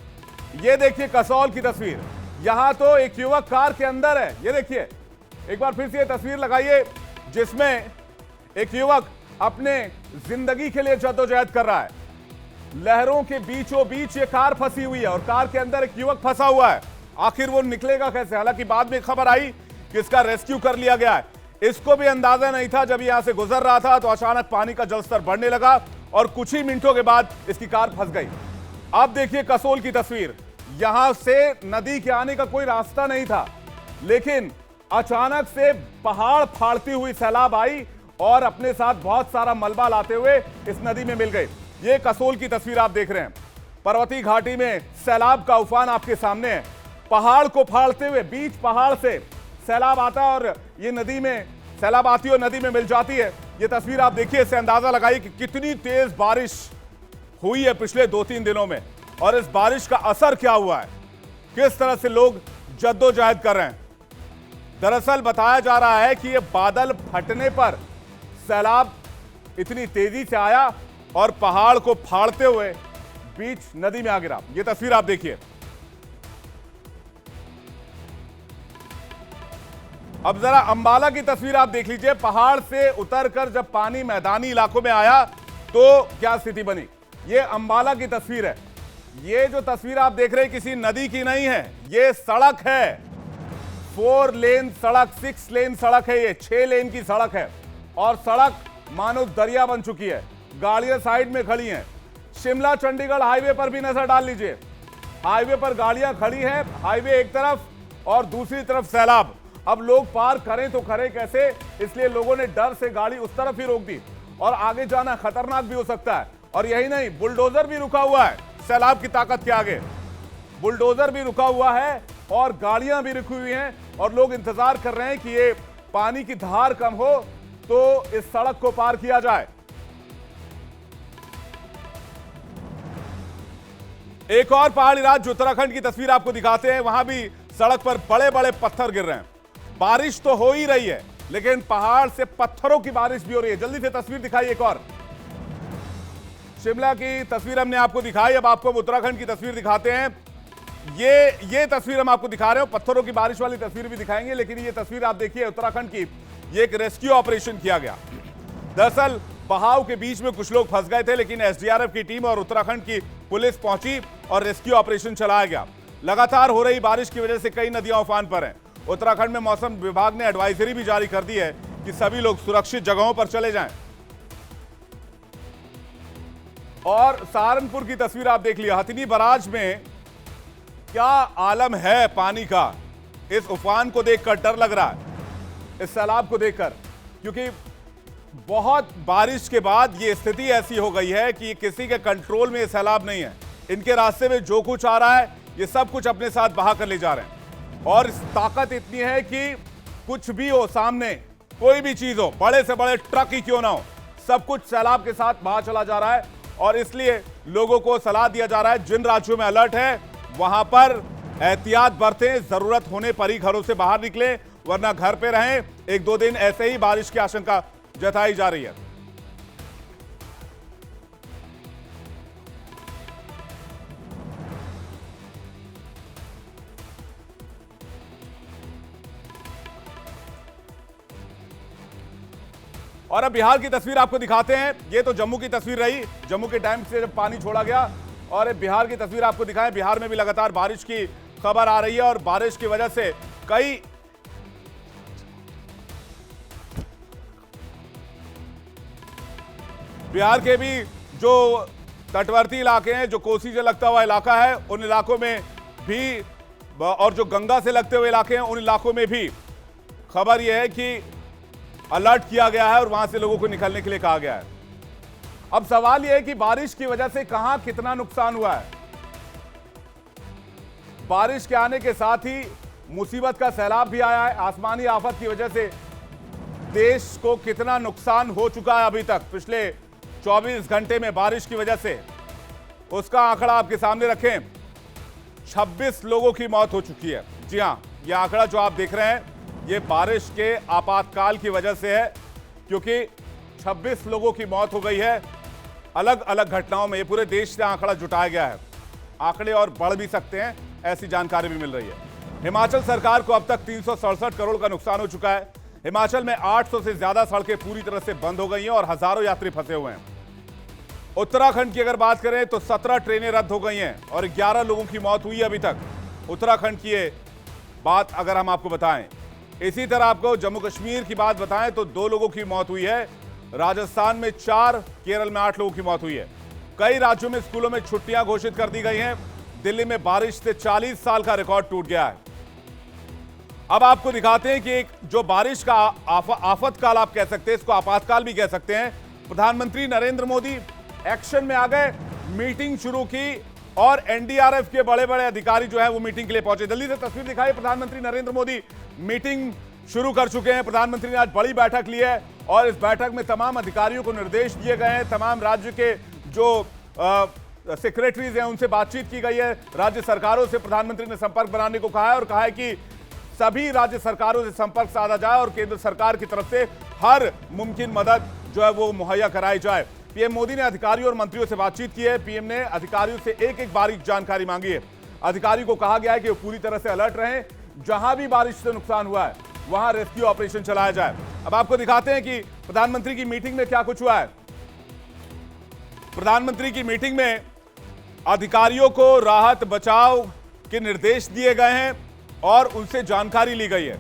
Speaker 1: ये देखिए कसौल की तस्वीर, यहां तो एक युवक कार के अंदर है। ये देखिए एक बार फिर से ये तस्वीर लगाइए, जिसमें एक युवक अपने जिंदगी के लिए जद्दोजहद कर रहा है। लहरों के बीचों बीच ये कार फंसी हुई है और कार के अंदर एक युवक फंसा हुआ है। आखिर वो निकलेगा कैसे? हालांकि बाद में खबर आई कि इसका रेस्क्यू कर लिया गया है। इसको भी अंदाजा नहीं था, जब यहां से गुजर रहा था तो अचानक पानी का जलस्तर बढ़ने लगा और कुछ ही मिनटों के बाद इसकी कार फंस गई। अब देखिए कसोल की तस्वीर, यहां से नदी के आने का कोई रास्ता नहीं था, लेकिन अचानक से पहाड़ फाड़ती हुई सैलाब आई और अपने साथ बहुत सारा मलबा लाते हुए इस नदी में मिल गए। ये कसोल की तस्वीर आप देख रहे हैं। पर्वतीय घाटी में सैलाब का उफान आपके सामने है। पहाड़ को फाड़ते हुए बीच पहाड़ से सैलाब आता है और ये नदी में सैलाब आती है और नदी में मिल जाती है। ये तस्वीर आप देखिए, इससे अंदाजा लगाइए कि कितनी तेज बारिश हुई है पिछले 2-3 दिनों में और इस बारिश का असर क्या हुआ है, किस तरह से लोग जद्दोजहद कर रहे हैं। दरअसल बताया जा रहा है कि ये बादल फटने पर सैलाब इतनी तेजी से आया और पहाड़ को फाड़ते हुए बीच नदी में आ गिरा। ये तस्वीर आप देखिए। अब जरा अंबाला की तस्वीर आप देख लीजिए। पहाड़ से उतरकर जब पानी मैदानी इलाकों में आया तो क्या स्थिति बनी। ये अंबाला की तस्वीर है। ये जो तस्वीर आप देख रहे हैं किसी नदी की नहीं है, ये सड़क है। 4 लेन सड़क, 6 लेन सड़क है। ये 6 लेन की सड़क है और सड़क मानो दरिया बन चुकी है। गाड़ियां साइड में खड़ी हैं। शिमला चंडीगढ़ हाईवे पर भी नजर डाल लीजिए। हाईवे पर गाड़ियां खड़ी हैं, हाईवे एक तरफ और दूसरी तरफ सैलाब। अब लोग पार करें तो करें कैसे, इसलिए लोगों ने डर से गाड़ी उस तरफ ही रोक दी और आगे जाना खतरनाक भी हो सकता है। और यही नहीं, बुलडोजर भी रुका हुआ है सैलाब की ताकत के आगे। बुलडोजर भी रुका हुआ है और गाड़ियां भी रुकी हुई हैं और लोग इंतजार कर रहे हैं कि ये पानी की धार कम हो तो इस सड़क को पार किया जाए। एक और पहाड़ी राज्य उत्तराखंड की तस्वीर आपको दिखाते हैं। वहां भी सड़क पर बड़े बड़े पत्थर गिर रहे हैं। बारिश तो हो ही रही है लेकिन पहाड़ से पत्थरों की बारिश भी हो रही है। जल्दी से तस्वीर दिखाई एक और। शिमला की तस्वीर हमने आपको दिखाई, अब आपको उत्तराखंड की तस्वीर दिखाते हैं। ये तस्वीर हम आपको दिखा रहे हो, पत्थरों की बारिश वाली तस्वीर भी दिखाएंगे, लेकिन ये तस्वीर आप देखिए उत्तराखंड की। ये एक रेस्क्यू ऑपरेशन किया गया। दरअसल बहाव के बीच में कुछ लोग फंस गए थे, लेकिन एसडीआरएफ की टीम और उत्तराखंड की पुलिस पहुंची और रेस्क्यू ऑपरेशन चलाया गया। लगातार हो रही बारिश की वजह से कई नदियां उफान पर हैं। उत्तराखंड में मौसम विभाग ने एडवाइजरी भी जारी कर दी है कि सभी लोग सुरक्षित जगहों पर चले जाएं। और सहारनपुर की तस्वीर आप देख लिया। हथिनी बराज में क्या आलम है पानी का। इस उफान को देखकर डर लग रहा है, इस सैलाब को देखकर, क्योंकि बहुत बारिश के बाद ये स्थिति ऐसी हो गई है कि किसी के कंट्रोल में ये सैलाब नहीं है। इनके रास्ते में जो कुछ आ रहा है ये सब कुछ अपने साथ बहा कर ले जा रहे हैं और इस ताकत इतनी है कि कुछ भी हो सामने, कोई भी चीज हो, बड़े से बड़े ट्रक ही क्यों ना हो, सब कुछ सैलाब के साथ बहा चला जा रहा है। और इसलिए लोगों को सलाह दिया जा रहा है, जिन राज्यों में अलर्ट है वहां पर एहतियात बरतें, जरूरत होने पर ही घरों से बाहर निकलें, वरना घर पे रहें। 1-2 दिन ऐसे ही बारिश की आशंका जताई जा रही है। और अब बिहार की तस्वीर आपको दिखाते हैं। ये तो जम्मू की तस्वीर रही, जम्मू के डैम से जब पानी छोड़ा गया, और बिहार की तस्वीर आपको दिखाएं। बिहार में भी लगातार बारिश की खबर आ रही है और बारिश की वजह से कई बिहार के भी जो तटवर्ती इलाके हैं, जो कोसी से लगता हुआ इलाका है, उन इलाकों में भी, और जो गंगा से लगते हुए इलाके हैं उन इलाकों में भी खबर यह है कि अलर्ट किया गया है और वहां से लोगों को निकलने के लिए कहा गया है। अब सवाल यह है कि बारिश की वजह से कहां कितना नुकसान हुआ है। बारिश के आने के साथ ही मुसीबत का सैलाब भी आया है। आसमानी आफत की वजह से देश को कितना नुकसान हो चुका है अभी तक पिछले 24 घंटे में बारिश की वजह से, उसका आंकड़ा आपके सामने रखें। 26 लोगों की मौत हो चुकी है। जी हां, यह आंकड़ा जो आप देख रहे हैं ये बारिश के आपातकाल की वजह से है, क्योंकि 26 लोगों की मौत हो गई है अलग अलग घटनाओं में। ये पूरे देश से आंकड़ा जुटाया गया है। आंकड़े और बढ़ भी सकते हैं, ऐसी जानकारी भी मिल रही है। हिमाचल सरकार को अब तक 367 करोड़ का नुकसान हो चुका है। हिमाचल में 800 से ज्यादा सड़कें पूरी तरह से बंद हो गई हैं और हजारों यात्री फंसे हुए हैं। उत्तराखंड की अगर बात करें तो 17 ट्रेनें रद्द हो गई हैं और 11 लोगों की मौत हुई है अभी तक। उत्तराखंड की ये बात अगर हम आपको बताएं, इसी तरह आपको जम्मू कश्मीर की बात बताएं तो 2 लोगों की मौत हुई है। राजस्थान में 4, केरल में 8 लोगों की मौत हुई है। कई राज्यों में स्कूलों में छुट्टियां घोषित कर दी गई हैं। दिल्ली में बारिश से 40 साल का रिकॉर्ड टूट गया है। अब आपको दिखाते हैं कि एक जो बारिश का आफत काल आप कह सकते हैं, इसको आपातकाल भी कह सकते हैं। प्रधानमंत्री नरेंद्र मोदी एक्शन में आ गए, मीटिंग शुरू की और एनडीआरएफ के बड़े बड़े अधिकारी जो है वो मीटिंग के लिए पहुंचे। जल्दी से तस्वीर दिखाई। प्रधानमंत्री नरेंद्र मोदी मीटिंग शुरू कर चुके हैं। प्रधानमंत्री ने आज बड़ी बैठक ली है और इस बैठक में तमाम अधिकारियों को निर्देश दिए गए हैं। तमाम राज्य के जो सेक्रेटरीज हैं उनसे बातचीत की गई है। राज्य सरकारों से प्रधानमंत्री ने संपर्क बनाने को कहा है और कहा है कि सभी राज्य सरकारों से संपर्क साधा जाए और केंद्र सरकार की तरफ से हर मुमकिन मदद जो है वो मुहैया कराई जाए। पीएम मोदी ने अधिकारियों और मंत्रियों से बातचीत की है। पीएम ने अधिकारियों से एक एक बारीक जानकारी मांगी है। अधिकारियों को कहा गया है कि वो पूरी तरह से अलर्ट रहें, जहां भी बारिश से नुकसान हुआ है वहां रेस्क्यू ऑपरेशन चलाया जाए। अब आपको दिखाते हैं कि प्रधानमंत्री की मीटिंग में क्या कुछ हुआ है। प्रधानमंत्री की मीटिंग में अधिकारियों को राहत बचाव के निर्देश दिए गए हैं और उनसे जानकारी ली गई है।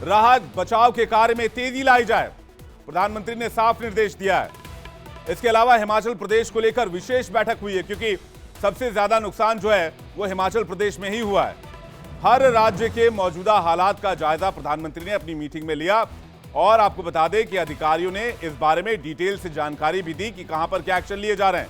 Speaker 1: राहत बचाव के कार्य में तेजी लाई जाए, प्रधानमंत्री ने साफ निर्देश दिया है। इसके अलावा हिमाचल प्रदेश को लेकर विशेष बैठक हुई है क्योंकि सबसे ज्यादा नुकसान जो है वो हिमाचल प्रदेश में ही हुआ है। हर राज्य के मौजूदा हालात का जायजा प्रधानमंत्री ने अपनी मीटिंग में लिया और आपको बता दें कि अधिकारियों ने इस बारे में डिटेल से जानकारी भी दी कि कहां पर क्या एक्शन लिए जा रहे हैं।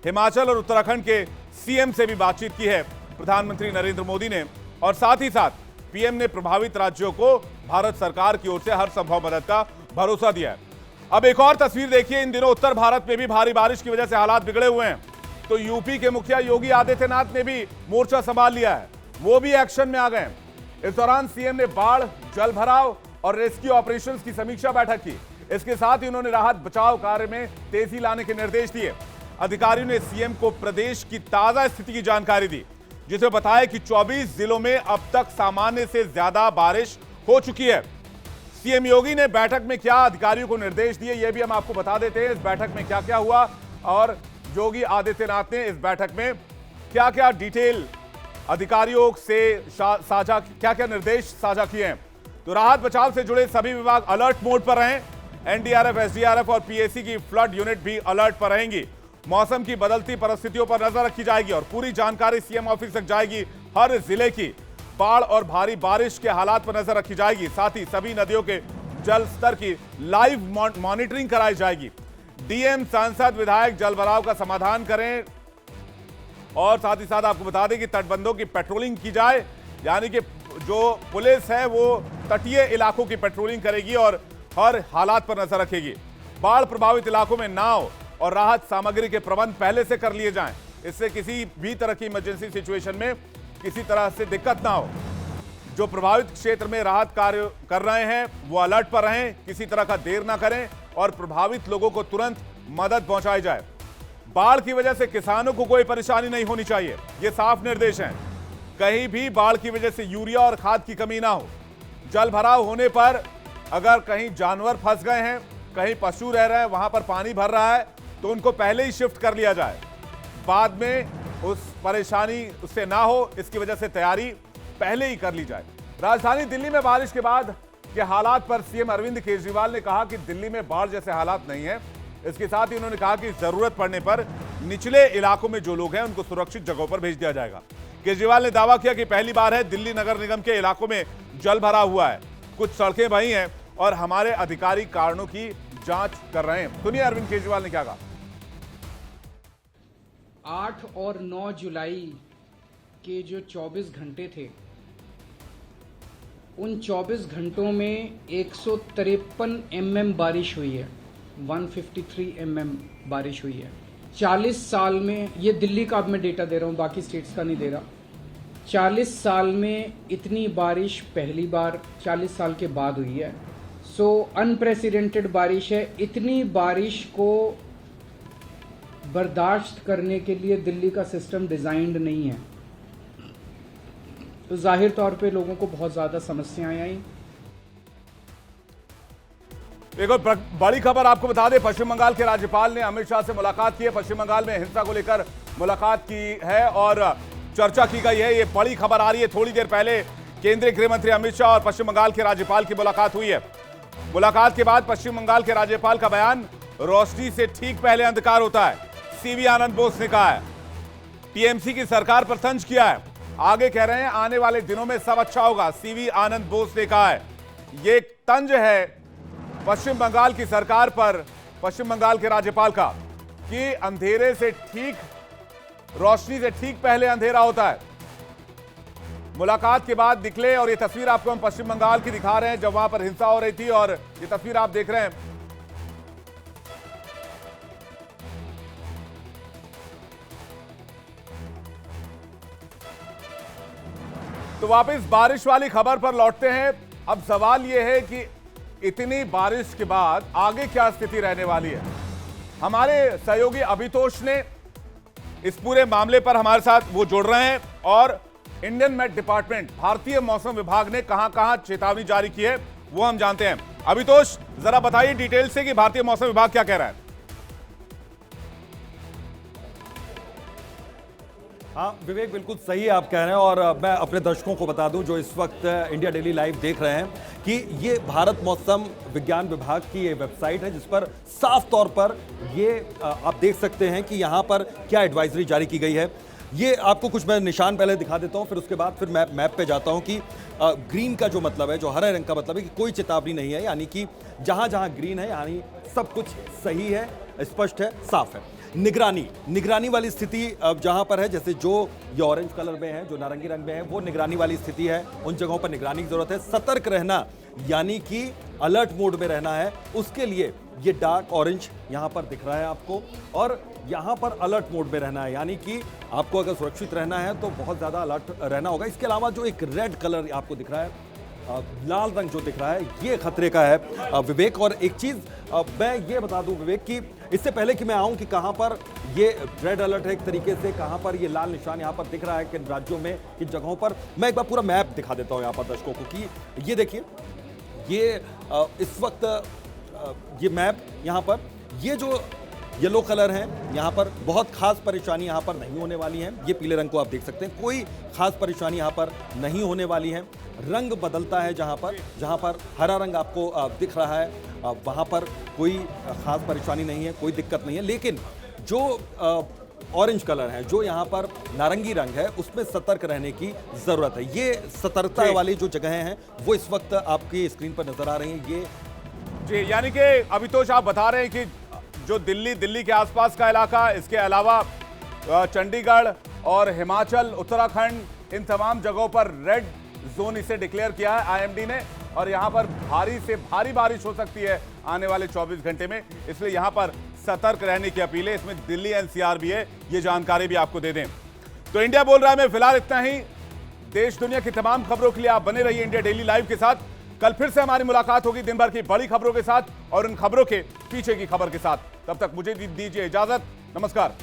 Speaker 1: हिमाचल और उत्तराखंड के सीएम से भी बातचीत की है प्रधानमंत्री नरेंद्र मोदी ने और साथ ही साथ पीएम ने प्रभावित राज्यों को भारत सरकार की ओर से हर संभव मदद का भरोसा दिया है। अब एक और तस्वीर देखिए। इन दिनों उत्तर भारत में भी भारी बारिश की वजह से हालात बिगड़े हुए हैं, तो यूपी के मुखिया योगी आदित्यनाथ ने भी मोर्चा संभाल लिया है, वो भी एक्शन में आ गए। इस दौरान सीएम ने बाढ़, जल भराव और रेस्क्यू ऑपरेशंस की समीक्षा बैठक की। इसके साथ ही उन्होंने राहत बचाव कार्य में तेजी लाने के निर्देश दिए। अधिकारियों ने सीएम को प्रदेश की ताजा स्थिति की जानकारी दी, जिसमें बताया कि 24 जिलों में अब तक सामान्य से ज्यादा बारिश हो चुकी है। सीएम योगी ने बैठक में क्या अधिकारियों को निर्देश दिए, यह भी हम आपको बता देते हैं। इस बैठक में क्या क्या हुआ और योगी आदित्यनाथ ने इस बैठक में क्या क्या डिटेल अधिकारियों से साझा, क्या क्या निर्देश साझा किए हैं। तो राहत बचाव से जुड़े सभी विभाग अलर्ट मोड पर रहें। एनडीआरएफ, एसडीआरएफ और पीएसी की फ्लड यूनिट भी अलर्ट पर रहेंगी। मौसम की बदलती परिस्थितियों पर नजर रखी जाएगी और पूरी जानकारी सीएम ऑफिस तक जाएगी। हर जिले की बाढ़ और भारी बारिश के हालात पर नजर रखी जाएगी। साथ ही सभी नदियों के जल स्तर की लाइव मॉनिटरिंग कराई जाएगी। डीएम, सांसद, विधायक जल भराव का समाधान करें और साथ ही साथ आपको बता दें कि तटबंधों की पेट्रोलिंग की जाए, यानी कि जो पुलिस है वो तटीय इलाकों की पेट्रोलिंग करेगी और हर हालात पर नजर रखेगी। बाढ़ प्रभावित इलाकों में नाव और राहत सामग्री के प्रबंध पहले से कर लिए जाएं, इससे किसी भी तरह की इमरजेंसी सिचुएशन में किसी तरह से दिक्कत ना हो। जो प्रभावित क्षेत्र में राहत कार्य कर रहे हैं वो अलर्ट पर रहें, किसी तरह का देर ना करें और प्रभावित लोगों को तुरंत मदद पहुंचाई जाए। बाढ़ की वजह से किसानों को कोई परेशानी नहीं होनी चाहिए, ये साफ निर्देश हैं। कहीं भी बाढ़ की वजह से यूरिया और खाद की कमी ना हो। जल भराव होने पर अगर कहीं जानवर फंस गए हैं, कहीं पशु रह रहे हैं, वहां पर पानी भर रहा है तो उनको पहले ही शिफ्ट कर लिया जाए, बाद में उस परेशानी उससे ना हो, इसकी वजह से तैयारी पहले ही कर ली जाए। राजधानी दिल्ली में बारिश के बाद के हालात पर सीएम अरविंद केजरीवाल ने कहा कि दिल्ली में बाढ़ जैसे हालात नहीं है। इसके साथ ही उन्होंने कहा कि जरूरत पड़ने पर निचले इलाकों में जो लोग हैं उनको सुरक्षित जगहों पर भेज दिया जाएगा। केजरीवाल ने दावा किया कि पहली बार है दिल्ली नगर निगम के इलाकों में जल भरा हुआ है, कुछ सड़कें बही हैं और हमारे अधिकारी कारणों की जांच कर रहे हैं। सुनिए अरविंद केजरीवाल ने क्या कहा।
Speaker 16: 8 और 9 जुलाई के जो 24 घंटे थे, उन 24 घंटों में 153 mm बारिश हुई है, 153 mm बारिश हुई है। 40 साल में, ये दिल्ली का अब मैं डेटा दे रहा हूँ, बाकी स्टेट्स का नहीं दे रहा। 40 साल में इतनी बारिश पहली बार 40 साल के बाद हुई है। सो अनप्रेसिडेंटेड बारिश है। इतनी बारिश को बर्दाश्त करने के लिए दिल्ली का सिस्टम डिजाइंड नहीं है, तो जाहिर तौर पे लोगों को बहुत ज्यादा समस्याएं आई।
Speaker 1: एक और बड़ी खबर आपको बता दें, पश्चिम बंगाल के राज्यपाल ने अमित शाह से मुलाकात की है। पश्चिम बंगाल में हिंसा को लेकर मुलाकात की है और चर्चा की गई है। ये बड़ी खबर आ रही है। थोड़ी देर पहले केंद्रीय गृह मंत्री अमित शाह और पश्चिम बंगाल के राज्यपाल की मुलाकात हुई है। मुलाकात के बाद पश्चिम बंगाल के राज्यपाल का बयान, रोशनी से ठीक पहले अंधकार होता है, सीवी आनंद बोस ने कहा है। टीएमसी की सरकार पर तंज किया है। आगे कह रहे हैं आने वाले दिनों में सब अच्छा होगा। सीवी आनंद बोस ने कहा है। ये एक तंज है पश्चिम बंगाल की सरकार पर, पश्चिम बंगाल के राज्यपाल का, कि अंधेरे से ठीक, रोशनी से ठीक पहले अंधेरा होता है। मुलाकात के बाद निकले और ये तस्वीर आपको हम पश्चिम बंगाल की दिखा रहे हैं जब वहां पर हिंसा हो रही थी, और ये तस्वीर आप देख रहे हैं। तो वापस बारिश वाली खबर पर लौटते हैं। अब सवाल यह है कि इतनी बारिश के बाद आगे क्या स्थिति रहने वाली है। हमारे सहयोगी अभितोष ने इस पूरे मामले पर हमारे साथ वो जुड़ रहे हैं, और इंडियन मेट डिपार्टमेंट, भारतीय मौसम विभाग ने कहां-कहां चेतावनी जारी की है वो हम जानते हैं। अभितोष, जरा बताइए डिटेल से कि भारतीय मौसम विभाग क्या कह रहा है।
Speaker 17: हाँ विवेक, बिल्कुल सही आप कह रहे हैं, और मैं अपने दर्शकों को बता दूं जो इस वक्त इंडिया डेली लाइव देख रहे हैं कि ये भारत मौसम विज्ञान विभाग की ये वेबसाइट है जिस पर साफ तौर पर ये आप देख सकते हैं कि यहाँ पर क्या एडवाइजरी जारी की गई है। ये आपको कुछ मैं निशान पहले दिखा देता हूँ, फिर उसके बाद फिर मैं मैप पे जाता हूँ कि ग्रीन का जो मतलब है, जो हरे रंग का मतलब है कि कोई चेतावनी नहीं है, यानी कि जहाँ जहाँ ग्रीन है यानी सब कुछ सही है, स्पष्ट है, साफ है। निगरानी वाली स्थिति अब जहां पर है, जैसे जो ये ऑरेंज कलर में है, जो नारंगी रंग में है, वो निगरानी वाली स्थिति है। उन जगहों पर निगरानी की जरूरत है। सतर्क रहना यानी कि अलर्ट मोड में रहना है, उसके लिए ये डार्क ऑरेंज यहां पर दिख रहा है आपको, और यहां पर अलर्ट मोड में रहना है, यानी कि आपको अगर सुरक्षित रहना है तो बहुत ज्यादा अलर्ट रहना होगा। इसके अलावा जो एक रेड कलर आपको दिख रहा है, लाल रंग जो दिख रहा है, ये खतरे का है विवेक। और एक चीज मैं ये बता दूं विवेक कि इससे पहले कि मैं आऊं कि कहां पर ये रेड अलर्ट है एक तरीके से, कहां पर ये लाल निशान यहां पर दिख रहा है, किन राज्यों में, किन जगहों पर, मैं एक बार पूरा मैप दिखा देता हूं यहां पर दर्शकों को कि ये देखिए, ये इस वक्त ये मैप यहां पर, ये जो येलो कलर है यहाँ पर बहुत खास परेशानी यहाँ पर नहीं होने वाली है। ये पीले रंग को आप देख सकते हैं, कोई खास परेशानी यहाँ पर नहीं होने वाली है। रंग बदलता है जहाँ पर हरा रंग आपको दिख रहा है, वहाँ पर कोई खास परेशानी नहीं है, कोई दिक्कत नहीं है। लेकिन जो ऑरेंज कलर है, जो यहाँ पर नारंगी रंग है, उसमें सतर्क रहने की जरूरत है। ये सतर्कता वाली जो जगहें हैं वो इस वक्त आपकी स्क्रीन पर नजर आ रही हैं। ये
Speaker 1: जी, यानी कि अभितोष आप बता रहे हैं कि जो दिल्ली के आसपास का इलाका, इसके अलावा चंडीगढ़ और हिमाचल, उत्तराखंड, इन तमाम जगहों पर रेड जोन इसे डिक्लेयर किया है आईएमडी ने, और यहां पर भारी से भारी बारिश हो सकती है आने वाले 24 घंटे में, इसलिए यहां पर सतर्क रहने की अपील है। इसमें दिल्ली एनसीआर भी है, ये जानकारी भी आपको दे दें। तो इंडिया बोल रहा है में फिलहाल इतना ही। देश दुनिया की तमाम खबरों के लिए आप बने रहिए इंडिया डेली लाइव के साथ। कल फिर से हमारी मुलाकात होगी दिन भर की बड़ी खबरों के साथ और उन खबरों के पीछे की खबर के साथ। तब तक मुझे दीजिए इजाजत। नमस्कार।